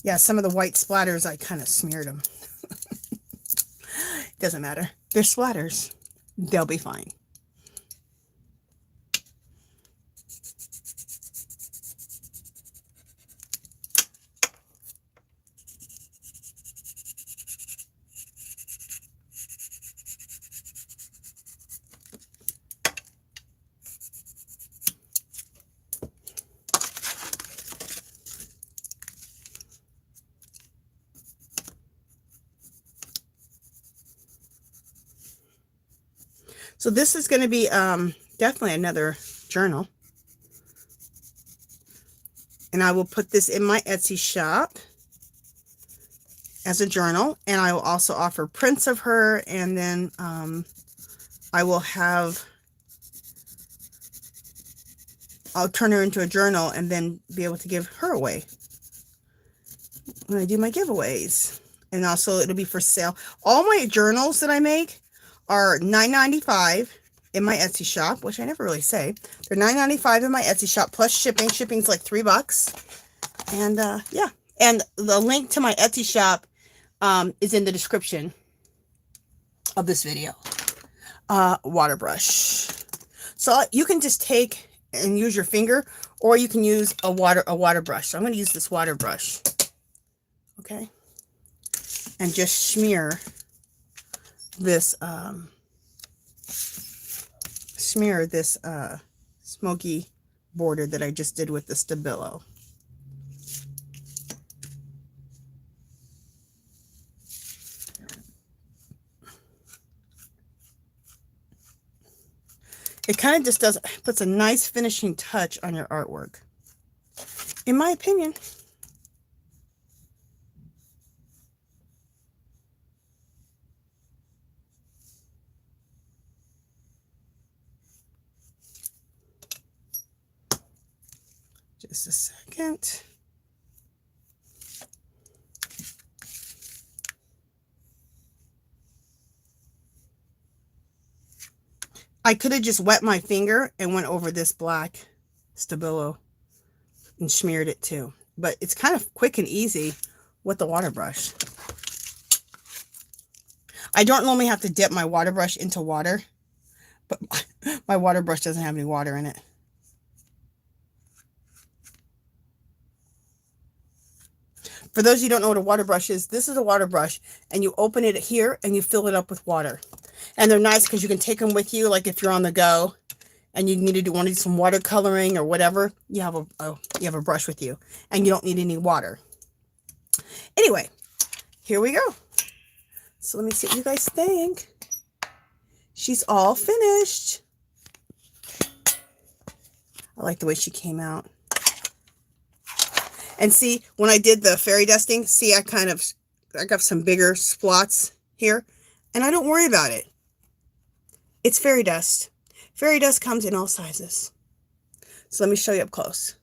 Yeah, some of the white splatters, I kind of smeared them. Doesn't matter. They're splatters. They'll be fine. So this is going to be definitely another journal. And I will put this in my Etsy shop as a journal. And I will also offer prints of her. And then I will have, I'll turn her into a journal and then be able to give her away when I do my giveaways. And also it'll be for sale. All my journals that I make are $9.95 in my Etsy shop, which I never really say. They're $9.95 in my Etsy shop plus shipping. Shipping's like $3. And yeah. And the link to my Etsy shop is in the description of this video. Water brush. So you can just take and use your finger, or you can use a water brush. So I'm going to use this water brush. Okay. And just smear this smoky border that I just did with the Stabilo. It kind of just puts a nice finishing touch on your artwork, in my opinion. Just a second. I could have just wet my finger and went over this black Stabilo and smeared it too. But it's kind of quick and easy with the water brush. I don't normally have to dip my water brush into water, but my water brush doesn't have any water in it. For those of you who don't know what a water brush is, this is a water brush, and you open it here and you fill it up with water. And they're nice because you can take them with you, like if you're on the go and you need to want to do some watercoloring or whatever, you have a brush with you and you don't need any water. Anyway, here we go. So let me see what you guys think. She's all finished. I like the way she came out. And see, when I did the fairy dusting, see, I got some bigger splots here, and I don't worry about it. It's fairy dust. Fairy dust comes in all sizes. So let me show you up close.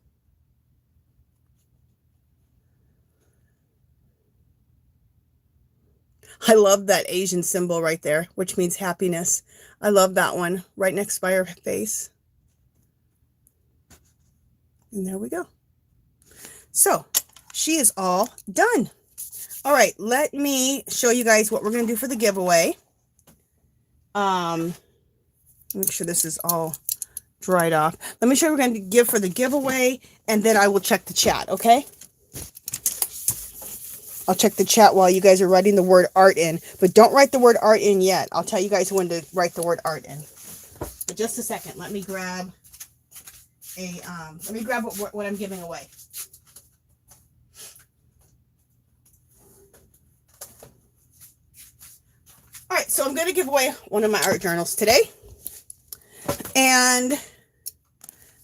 I love that Asian symbol right there, which means happiness. I love that one right next by her face. And there we go. So she is all done. All right, let me show you guys what we're going to do for the giveaway. Make sure this is all dried off. Let me show you what we're going to give for the giveaway, and then I will check the chat, okay? I'll check the chat while you guys are writing the word art in, but don't write the word art in yet. I'll tell you guys when to write the word art in. But just a second, let me grab what I'm giving away. All right, so I'm going to give away one of my art journals today. And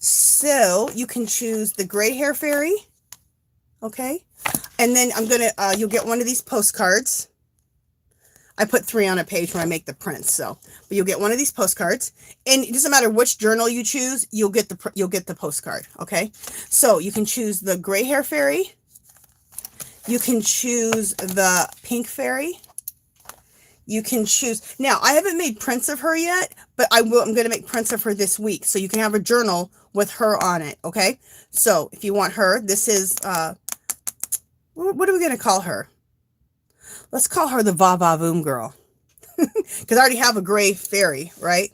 so you can choose the gray hair fairy. Okay. And then I'm going to, you'll get one of these postcards. I put 3 on a page when I make the prints. So, but you'll get one of these postcards, and it doesn't matter which journal you choose, you'll get the postcard. Okay. So you can choose the gray hair fairy. You can choose the pink fairy. You can choose. Now, I haven't made prints of her yet, but I'm going to make prints of her this week. So you can have a journal with her on it. Okay. So if you want her, this is, what are we going to call her? Let's call her the Va-Va-Voom girl. Because I already have a gray fairy, right?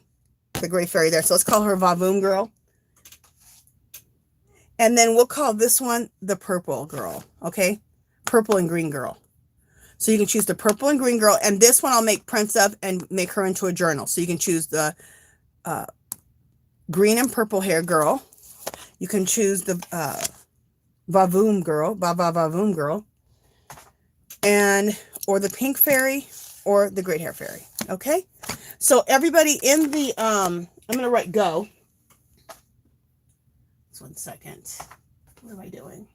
The gray fairy there. So let's call her Va-Voom girl. And then we'll call this one the purple girl. Okay. Purple and green girl. So you can choose the purple and green girl, and this one I'll make prints of and make her into a journal. So you can choose the green and purple hair girl. You can choose the Va-Voom girl, Va-Va-Va-Voom girl, or the pink fairy or the great hair fairy. Okay. So everybody in the I'm going to write go. Just 1 second. What am I doing?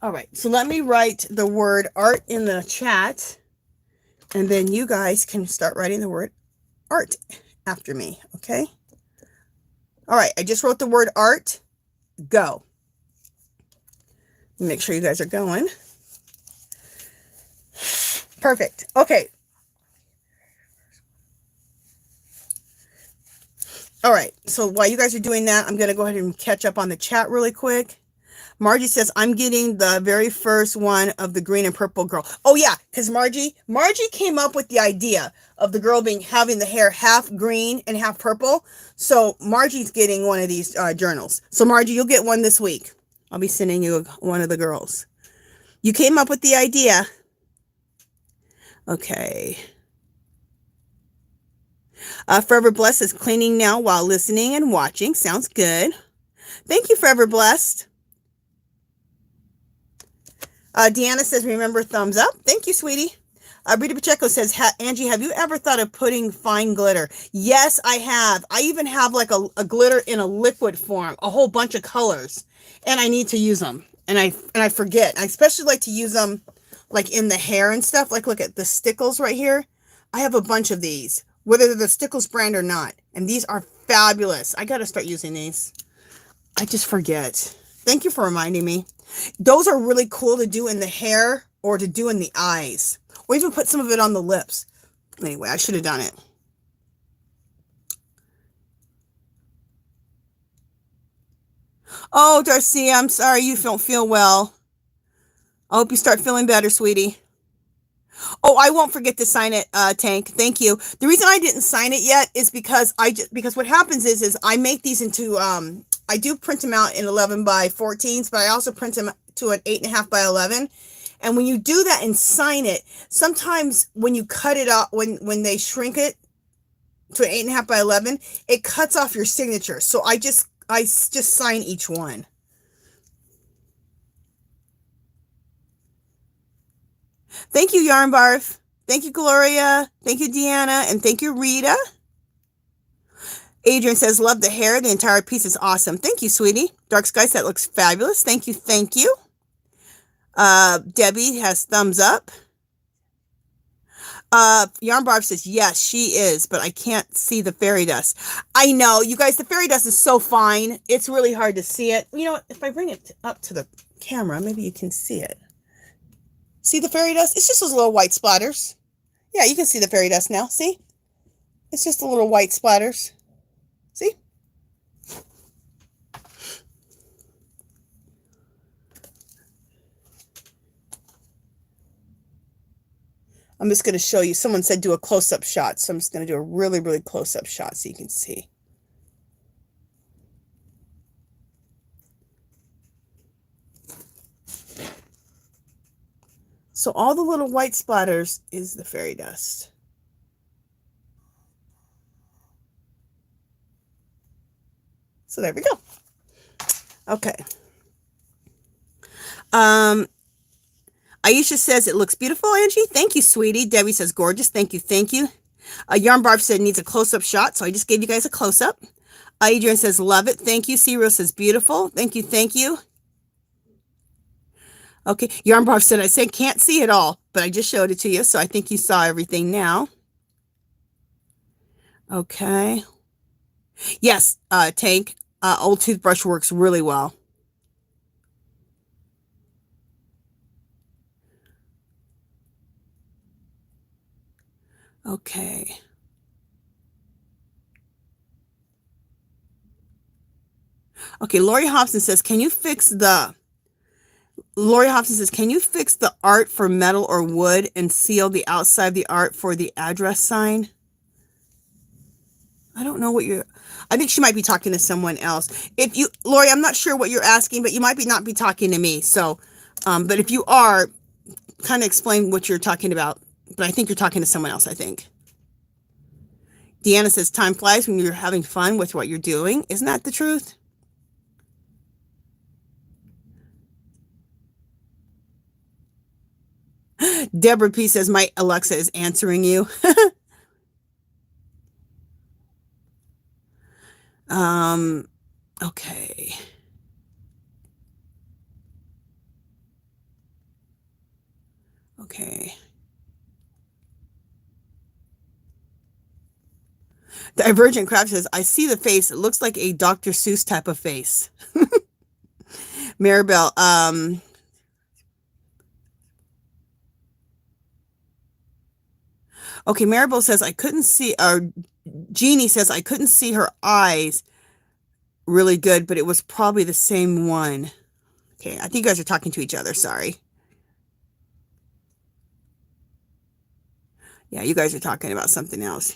All right, so let me write the word art in the chat, and then you guys can start writing the word art after me, okay? All right, I just wrote the word art. Go. Make sure you guys are going. Perfect. Okay. All right, so while you guys are doing that, I'm going to go ahead and catch up on the chat really quick. Margie says, I'm getting the very first one of the green and purple girl. Oh, yeah, because Margie came up with the idea of the girl having the hair half green and half purple. So Margie's getting one of these journals. So Margie, you'll get one this week. I'll be sending you one of the girls. You came up with the idea. Okay. Forever Blessed is cleaning now while listening and watching. Sounds good. Thank you, Forever Blessed. Deanna says, remember, thumbs up. Thank you, sweetie. Brita Pacheco says, Angie, have you ever thought of putting fine glitter? Yes, I have. I even have like a glitter in a liquid form, a whole bunch of colors, and I need to use them. And I forget. I especially like to use them like in the hair and stuff. Like, look at the Stickles right here. I have a bunch of these, whether they're the Stickles brand or not. And these are fabulous. I got to start using these. I just forget. Thank you for reminding me. Those are really cool to do in the hair or to do in the eyes, or even put some of it on the lips. Anyway, I should have done it. Oh, Darcy, I'm sorry you don't feel well. I hope you start feeling better, sweetie. Oh, I won't forget to sign it, Tank. Thank you. The reason I didn't sign it yet is because because what happens is I make these into I do print them out in 11 by 14s, but I also print them to an 8.5 by 11. And when you do that and sign it, sometimes when you cut it out, when they shrink it to an 8.5 by 11, it cuts off your signature. So I just sign each one. Thank you, Yarn Barf. Thank you, Gloria. Thank you, Deanna. And thank you, Rita. Adrian says, love the hair. The entire piece is awesome. Thank you, sweetie. Dark Skies, that looks fabulous. Thank you. Thank you. Debbie has thumbs up. Yarn Barb says, yes, she is, but I can't see the fairy dust. I know, you guys, the fairy dust is so fine. It's really hard to see it. You know what? If I bring it up to the camera, maybe you can see it. See the fairy dust? It's just those little white splatters. Yeah, you can see the fairy dust now. See? It's just the little white splatters. See? I'm just going to show you. Someone said do a close-up shot, so I'm just going to do a really, really close-up shot so you can see. So all the little white splatters is the fairy dust. So there we go. Okay. Aisha says it looks beautiful, Angie. Thank you, sweetie. Debbie says gorgeous. Thank you. Thank you. Yarn Barb said needs a close-up shot, so I just gave you guys a close-up. Adrian says love it. Thank you. Ciro says beautiful. Thank you. Thank you. Okay. Yarn Barb said I said can't see it all, but I just showed it to you, so I think you saw everything now. Okay. Yes, Tank. Old toothbrush works really well. Okay. Okay, Lori Hobson says, can you fix the art for metal or wood and seal the outside of the art for the address sign? I don't know what I think she might be talking to someone else. Lori, I'm not sure what you're asking, but you might not be talking to me. So, but if you are, kind of explain what you're talking about. But I think you're talking to someone else, I think. Deanna says, time flies when you're having fun with what you're doing. Isn't that the truth? Deborah P says, my Alexa is answering you. Okay. Okay. Divergent Craft says, I see the face. It looks like a Dr. Seuss type of face. Maribel, okay, Maribel says, I couldn't see, or Jeannie says, I couldn't see her eyes really good, but it was probably the same one. Okay, I think you guys are talking to each other. Sorry. Yeah, you guys are talking about something else.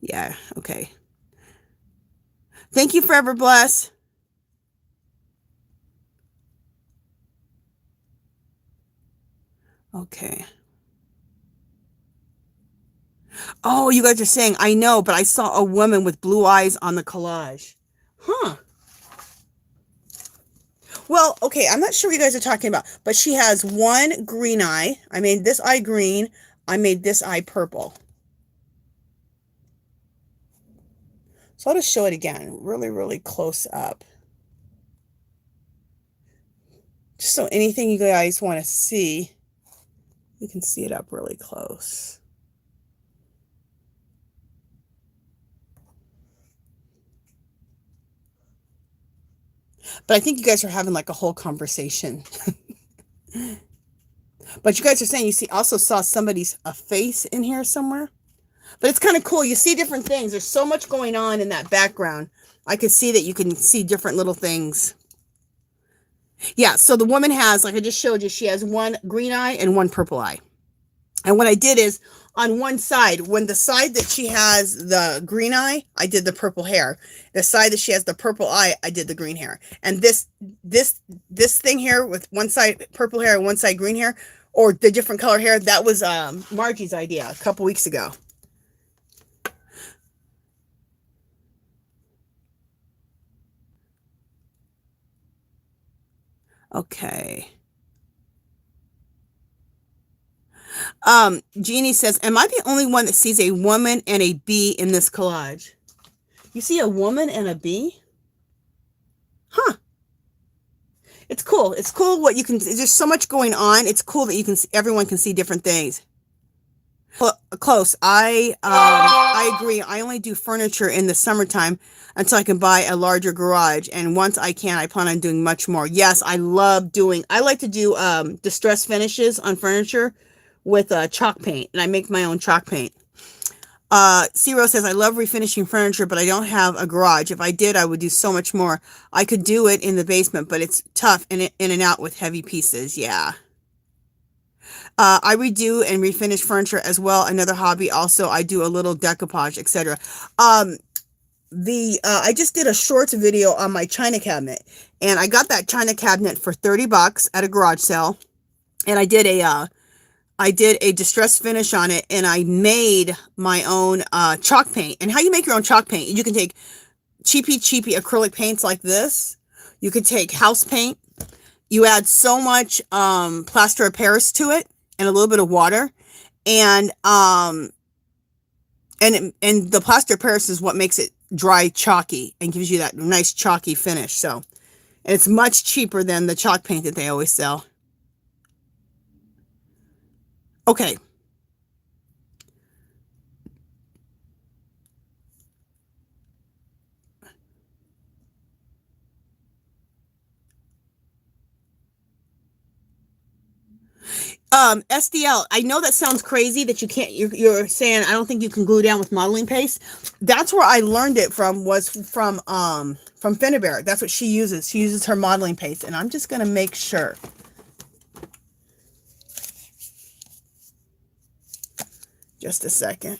Yeah, okay. Thank you, Forever Bless. Okay. Oh, you guys are saying, I know, but I saw a woman with blue eyes on the collage. Huh. Well, okay, I'm not sure what you guys are talking about, but she has one green eye. I made this eye green. I made this eye purple. So I'll just show it again, really, really close up. Just so anything you guys want to see, you can see it up really close. But I think you guys are having like a whole conversation. But you guys are saying you also saw somebody's face in here somewhere. But it's kind of cool. You see different things. There's so much going on in that background. I could see that you can see different little things. Yeah, so the woman has, like I just showed you, she has one green eye and one purple eye. And what I did is, on one side, when the side that she has the green eye, I did the purple hair. The side that she has the purple eye, I did the green hair. And this thing here with one side purple hair and one side green hair, or the different color hair, that was Margie's idea a couple weeks ago. Okay. Jeannie says, am I the only one that sees a woman and a bee in this collage? You see a woman and a bee? Huh. It's cool. It's cool what you can, there's so much going on. It's cool that you can, everyone can see different things. Close. I agree. I only do furniture in the summertime until I can buy a larger garage. And once I can, I plan on doing much more. Yes, I like to do distress finishes on furniture with chalk paint, and I make my own chalk paint. Ciro says, I love refinishing furniture, but I don't have a garage. If I did, I would do so much more. I could do it in the basement, but it's tough in and out with heavy pieces. Yeah. I redo and refinish furniture as well. Another hobby. Also, I do a little decoupage, etc. I just did a shorts video on my china cabinet, and I got that china cabinet for $30 at a garage sale, and I did a distress finish on it, and I made my own chalk paint. And how you make your own chalk paint? You can take cheapy acrylic paints like this. You could take house paint. You add so much plaster of Paris to it, and a little bit of water, and the plaster of Paris is what makes it dry chalky and gives you that nice chalky finish. So, and it's much cheaper than the chalk paint that they always sell. Okay. SDL, I know that sounds crazy that you can't, you're saying, I don't think you can glue down with modeling paste. That's where I learned it from, was from Finnebear. That's what she uses. She uses her modeling paste, and I'm just going to make sure. Just a second.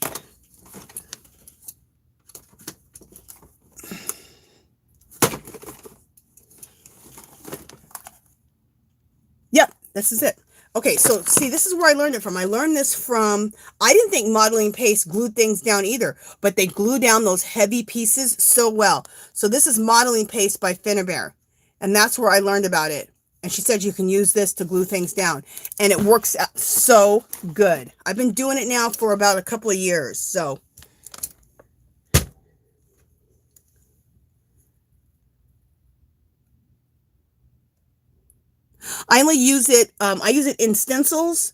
Yep, this is it. Okay, so see, this is where I learned it from. I learned this from, I didn't think modeling paste glued things down either, but they glue down those heavy pieces so well. So this is modeling paste by Finnebear, and that's where I learned about it. And she said you can use this to glue things down, and it works out so good. I've been doing it now for about a couple of years, so. I only use it, I use it in stencils,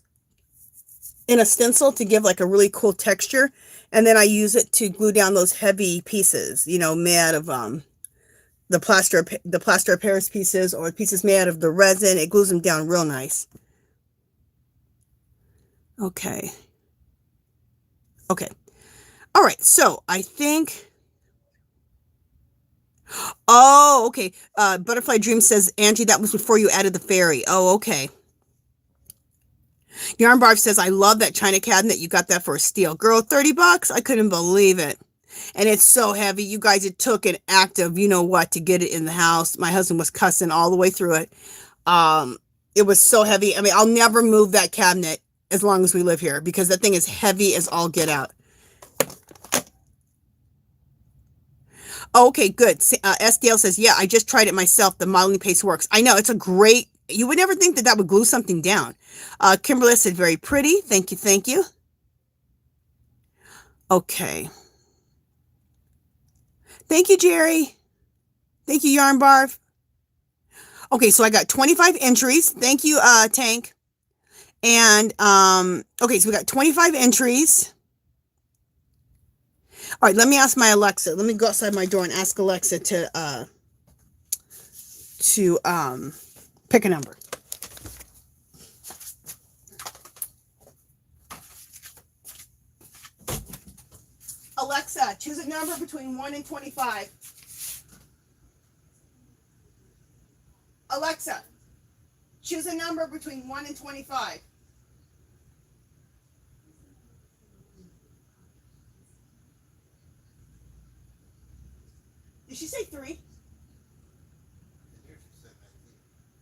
in a stencil to give like a really cool texture. And then I use it to glue down those heavy pieces, you know, made out of the plaster of Paris pieces, or pieces made out of the resin. It glues them down real nice. Okay. Okay. All right. So I think, oh, okay. Butterfly Dream says, Angie, that was before you added the fairy. Oh, okay. Yarn Barb says, I love that china cabinet. You got that for a steal. Girl, 30 bucks? I couldn't believe it. And it's so heavy. You guys, it took an act of, you know what, to get it in the house. My husband was cussing all the way through it. It was so heavy. I mean, I'll never move that cabinet as long as we live here, because that thing is heavy as all get out. Okay, good. SDL says, yeah, I just tried it myself. The modeling paste works. I know, it's a great, you would never think that that would glue something down. Kimberly said, very pretty. Thank you, thank you. Okay. Thank you, Jerry. Thank you, Yarn Barb. Okay, so I got 25 entries. Thank you, Tank. And, okay, so we got 25 entries. All right, let me ask my Alexa. Let me go outside my door and ask Alexa to pick a number. Alexa, choose a number between 1 and 25. Alexa, choose a number between 1 and 25. Did she say 3?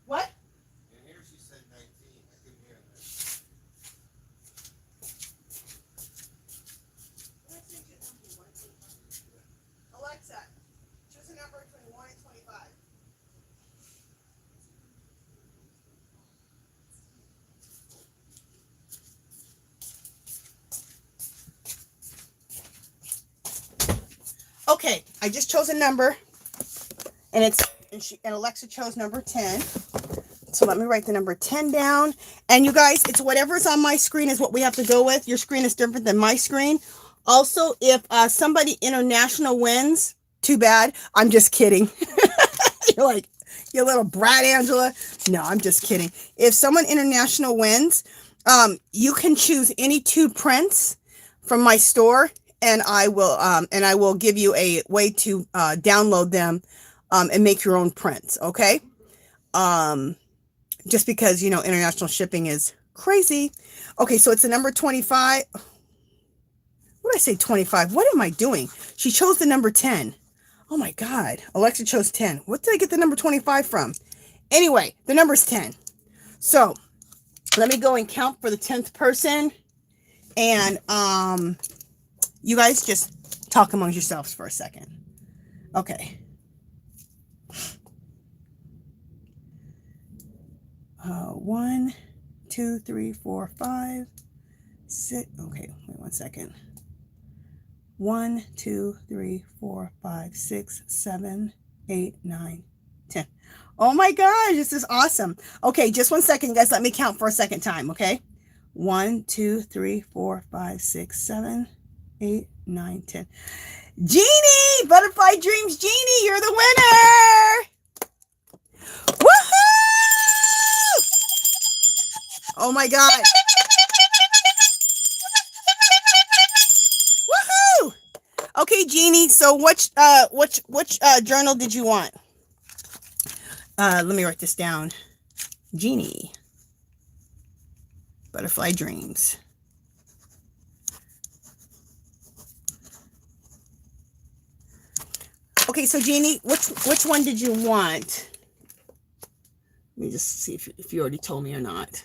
What? In here she said 19. I couldn't hear that. Alexa, choose a number between 1 and 25. Okay, I just chose a number, and Alexa chose number 10. So let me write the number 10 down. And you guys, it's whatever's on my screen is what we have to go with. Your screen is different than my screen. Also, if somebody international wins, too bad. I'm just kidding. You're like, you little brat, Angela. No, I'm just kidding. If someone international wins, you can choose any 2 prints from my store, and I will give you a way to download them and make your own prints. Okay. Just because, you know, international shipping is crazy. Okay, so it's the number 25. What did I say, 25? What am I doing? She chose the number 10. Oh my God. Alexa chose 10. What did I get the number 25 from? Anyway, the number's 10. So let me go and count for the 10th person. And you guys just talk amongst yourselves for a second. Okay. 1, 2, 3, 4, 5, 6. Okay, wait 1 second. 1, 2, 3, 4, 5, 6, 7, 8, 9, 10. Oh my gosh, this is awesome. Okay, just 1 second, guys. Let me count for a second time, okay? 1, 2, 3, 4, 5, 6, 7, 8, 9, 10. Jeannie! Butterfly Dreams Jeannie, you're the winner! Woohoo! Oh my God. Woohoo! Okay, Jeannie, so which journal did you want? Let me write this down. Jeannie. Butterfly Dreams. Okay, so Jeannie, which one did you want? Let me just see if you already told me or not.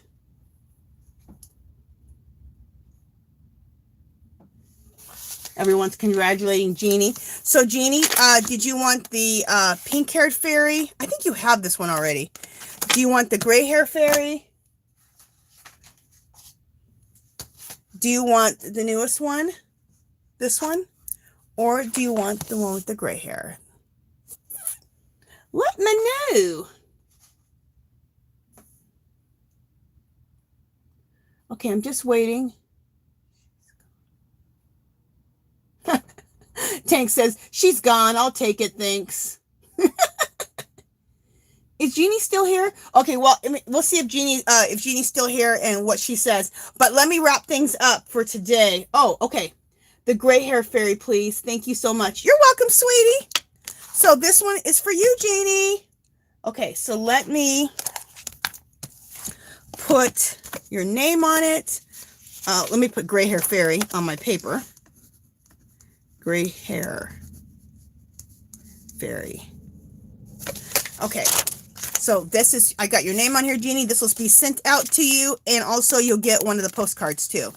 Everyone's congratulating Jeannie. So Jeannie, did you want the pink-haired fairy? I think you have this one already. Do you want the gray-hair fairy? Do you want the newest one? This one? Or do you want the one with the gray hair? Let me know. Okay, I'm just waiting. Tank says, she's gone. I'll take it. Thanks. Is Jeannie still here? Okay, well, we'll see if Jeannie's still here and what she says. But let me wrap things up for today. Oh, okay. The gray hair fairy, please. Thank you so much. You're welcome, sweetie. So this one is for you, Jeannie. Okay, so let me put your name on it. Let me put gray hair fairy on my paper. Gray hair fairy. Okay, so this is, I got your name on here, Jeannie. This will be sent out to you, and also you'll get one of the postcards too.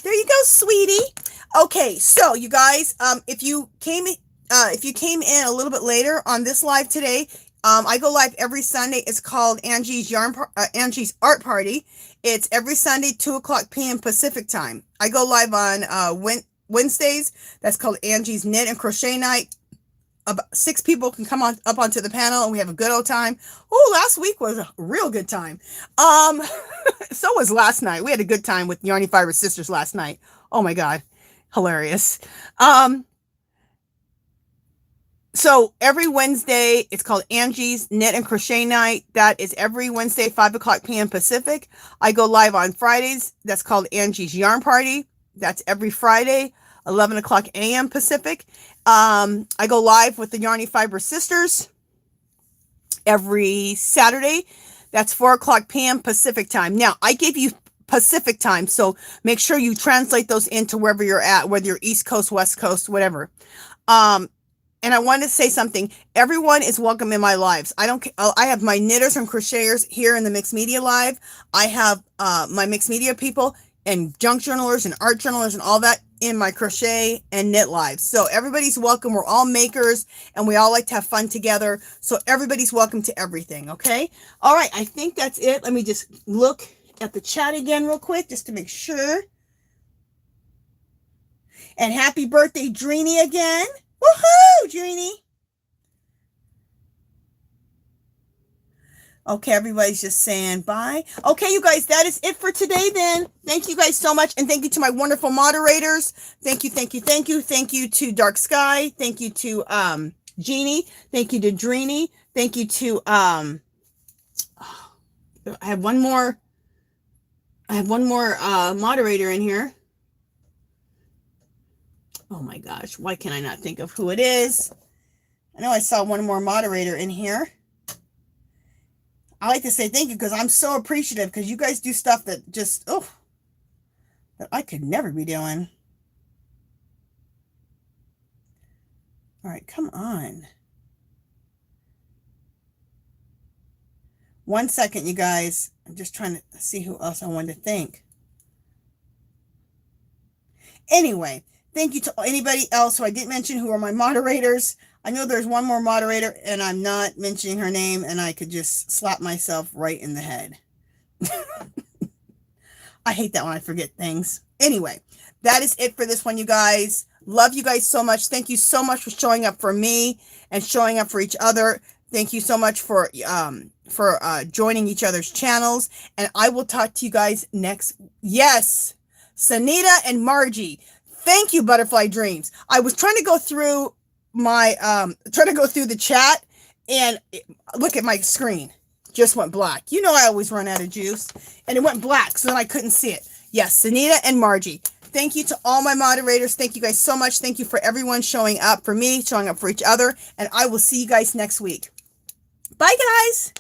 There you go, sweetie. Okay, so you guys, if you came in a little bit later on this live today, I go live every Sunday. It's called Angie's Art Party. It's every Sunday, 2:00 p.m. Pacific time. I go live on Wednesdays. That's called Angie's Knit and Crochet Night. About 6 people can come up onto the panel, and we have a good old time. Oh, last week was a real good time. So was last night. We had a good time with Yarny Fiber Sisters last night. Oh my God, hilarious. So every Wednesday, it's called Angie's Knit and Crochet Night. That is every Wednesday, 5:00 p.m. Pacific. I go live on Fridays. That's called Angie's Yarn Party. That's every Friday, 11:00 a.m. Pacific. I go live with the Yarny Fiber Sisters every Saturday. That's 4:00 p.m. Pacific time. Now, I gave you Pacific time, so make sure you translate those into wherever you're at, whether you're East Coast, West Coast, whatever. And I want to say something. Everyone is welcome in my lives. I have my knitters and crocheters here in the Mixed Media Live. I have my Mixed Media people and junk journalers and art journalers and all that in my crochet and knit lives. So everybody's welcome. We're all makers, and we all like to have fun together. So everybody's welcome to everything, okay? All right, I think that's it. Let me just look at the chat again real quick just to make sure. And happy birthday, Dreenie, again. Woohoo, Dreenie. Okay, everybody's just saying bye. Okay, you guys, that is it for today then. Thank you guys so much. And thank you to my wonderful moderators. Thank you, thank you, thank you. Thank you to Dark Sky. Thank you to Jeannie. Thank you to Dreenie. Thank you to I have one more moderator in here. Oh my gosh, why can I not think of who it is? I know I saw one more moderator in here. I like to say thank you because I'm so appreciative because you guys do stuff that just, that I could never be doing. All right, come on. 1 second, you guys. I'm just trying to see who else I wanted to thank. Anyway, thank you to anybody else who I didn't mention who are my moderators. I know there's one more moderator and I'm not mentioning her name, and I could just slap myself right in the head. I hate that when I forget things. Anyway, that is it for this one, you guys. Love you guys so much. Thank you so much for showing up for me and showing up for each other. Thank you so much for joining each other's channels. And I will talk to you guys next. Yes, Sanita and Margie. Thank you, Butterfly Dreams. I was trying to go through my the chat, and look at my screen. Just went black. You know I always run out of juice, and it went black, so then I couldn't see it. Yes, Sanita and Margie. Thank you to all my moderators. Thank you guys so much. Thank you for everyone showing up for me, showing up for each other, and I will see you guys next week. Bye, guys.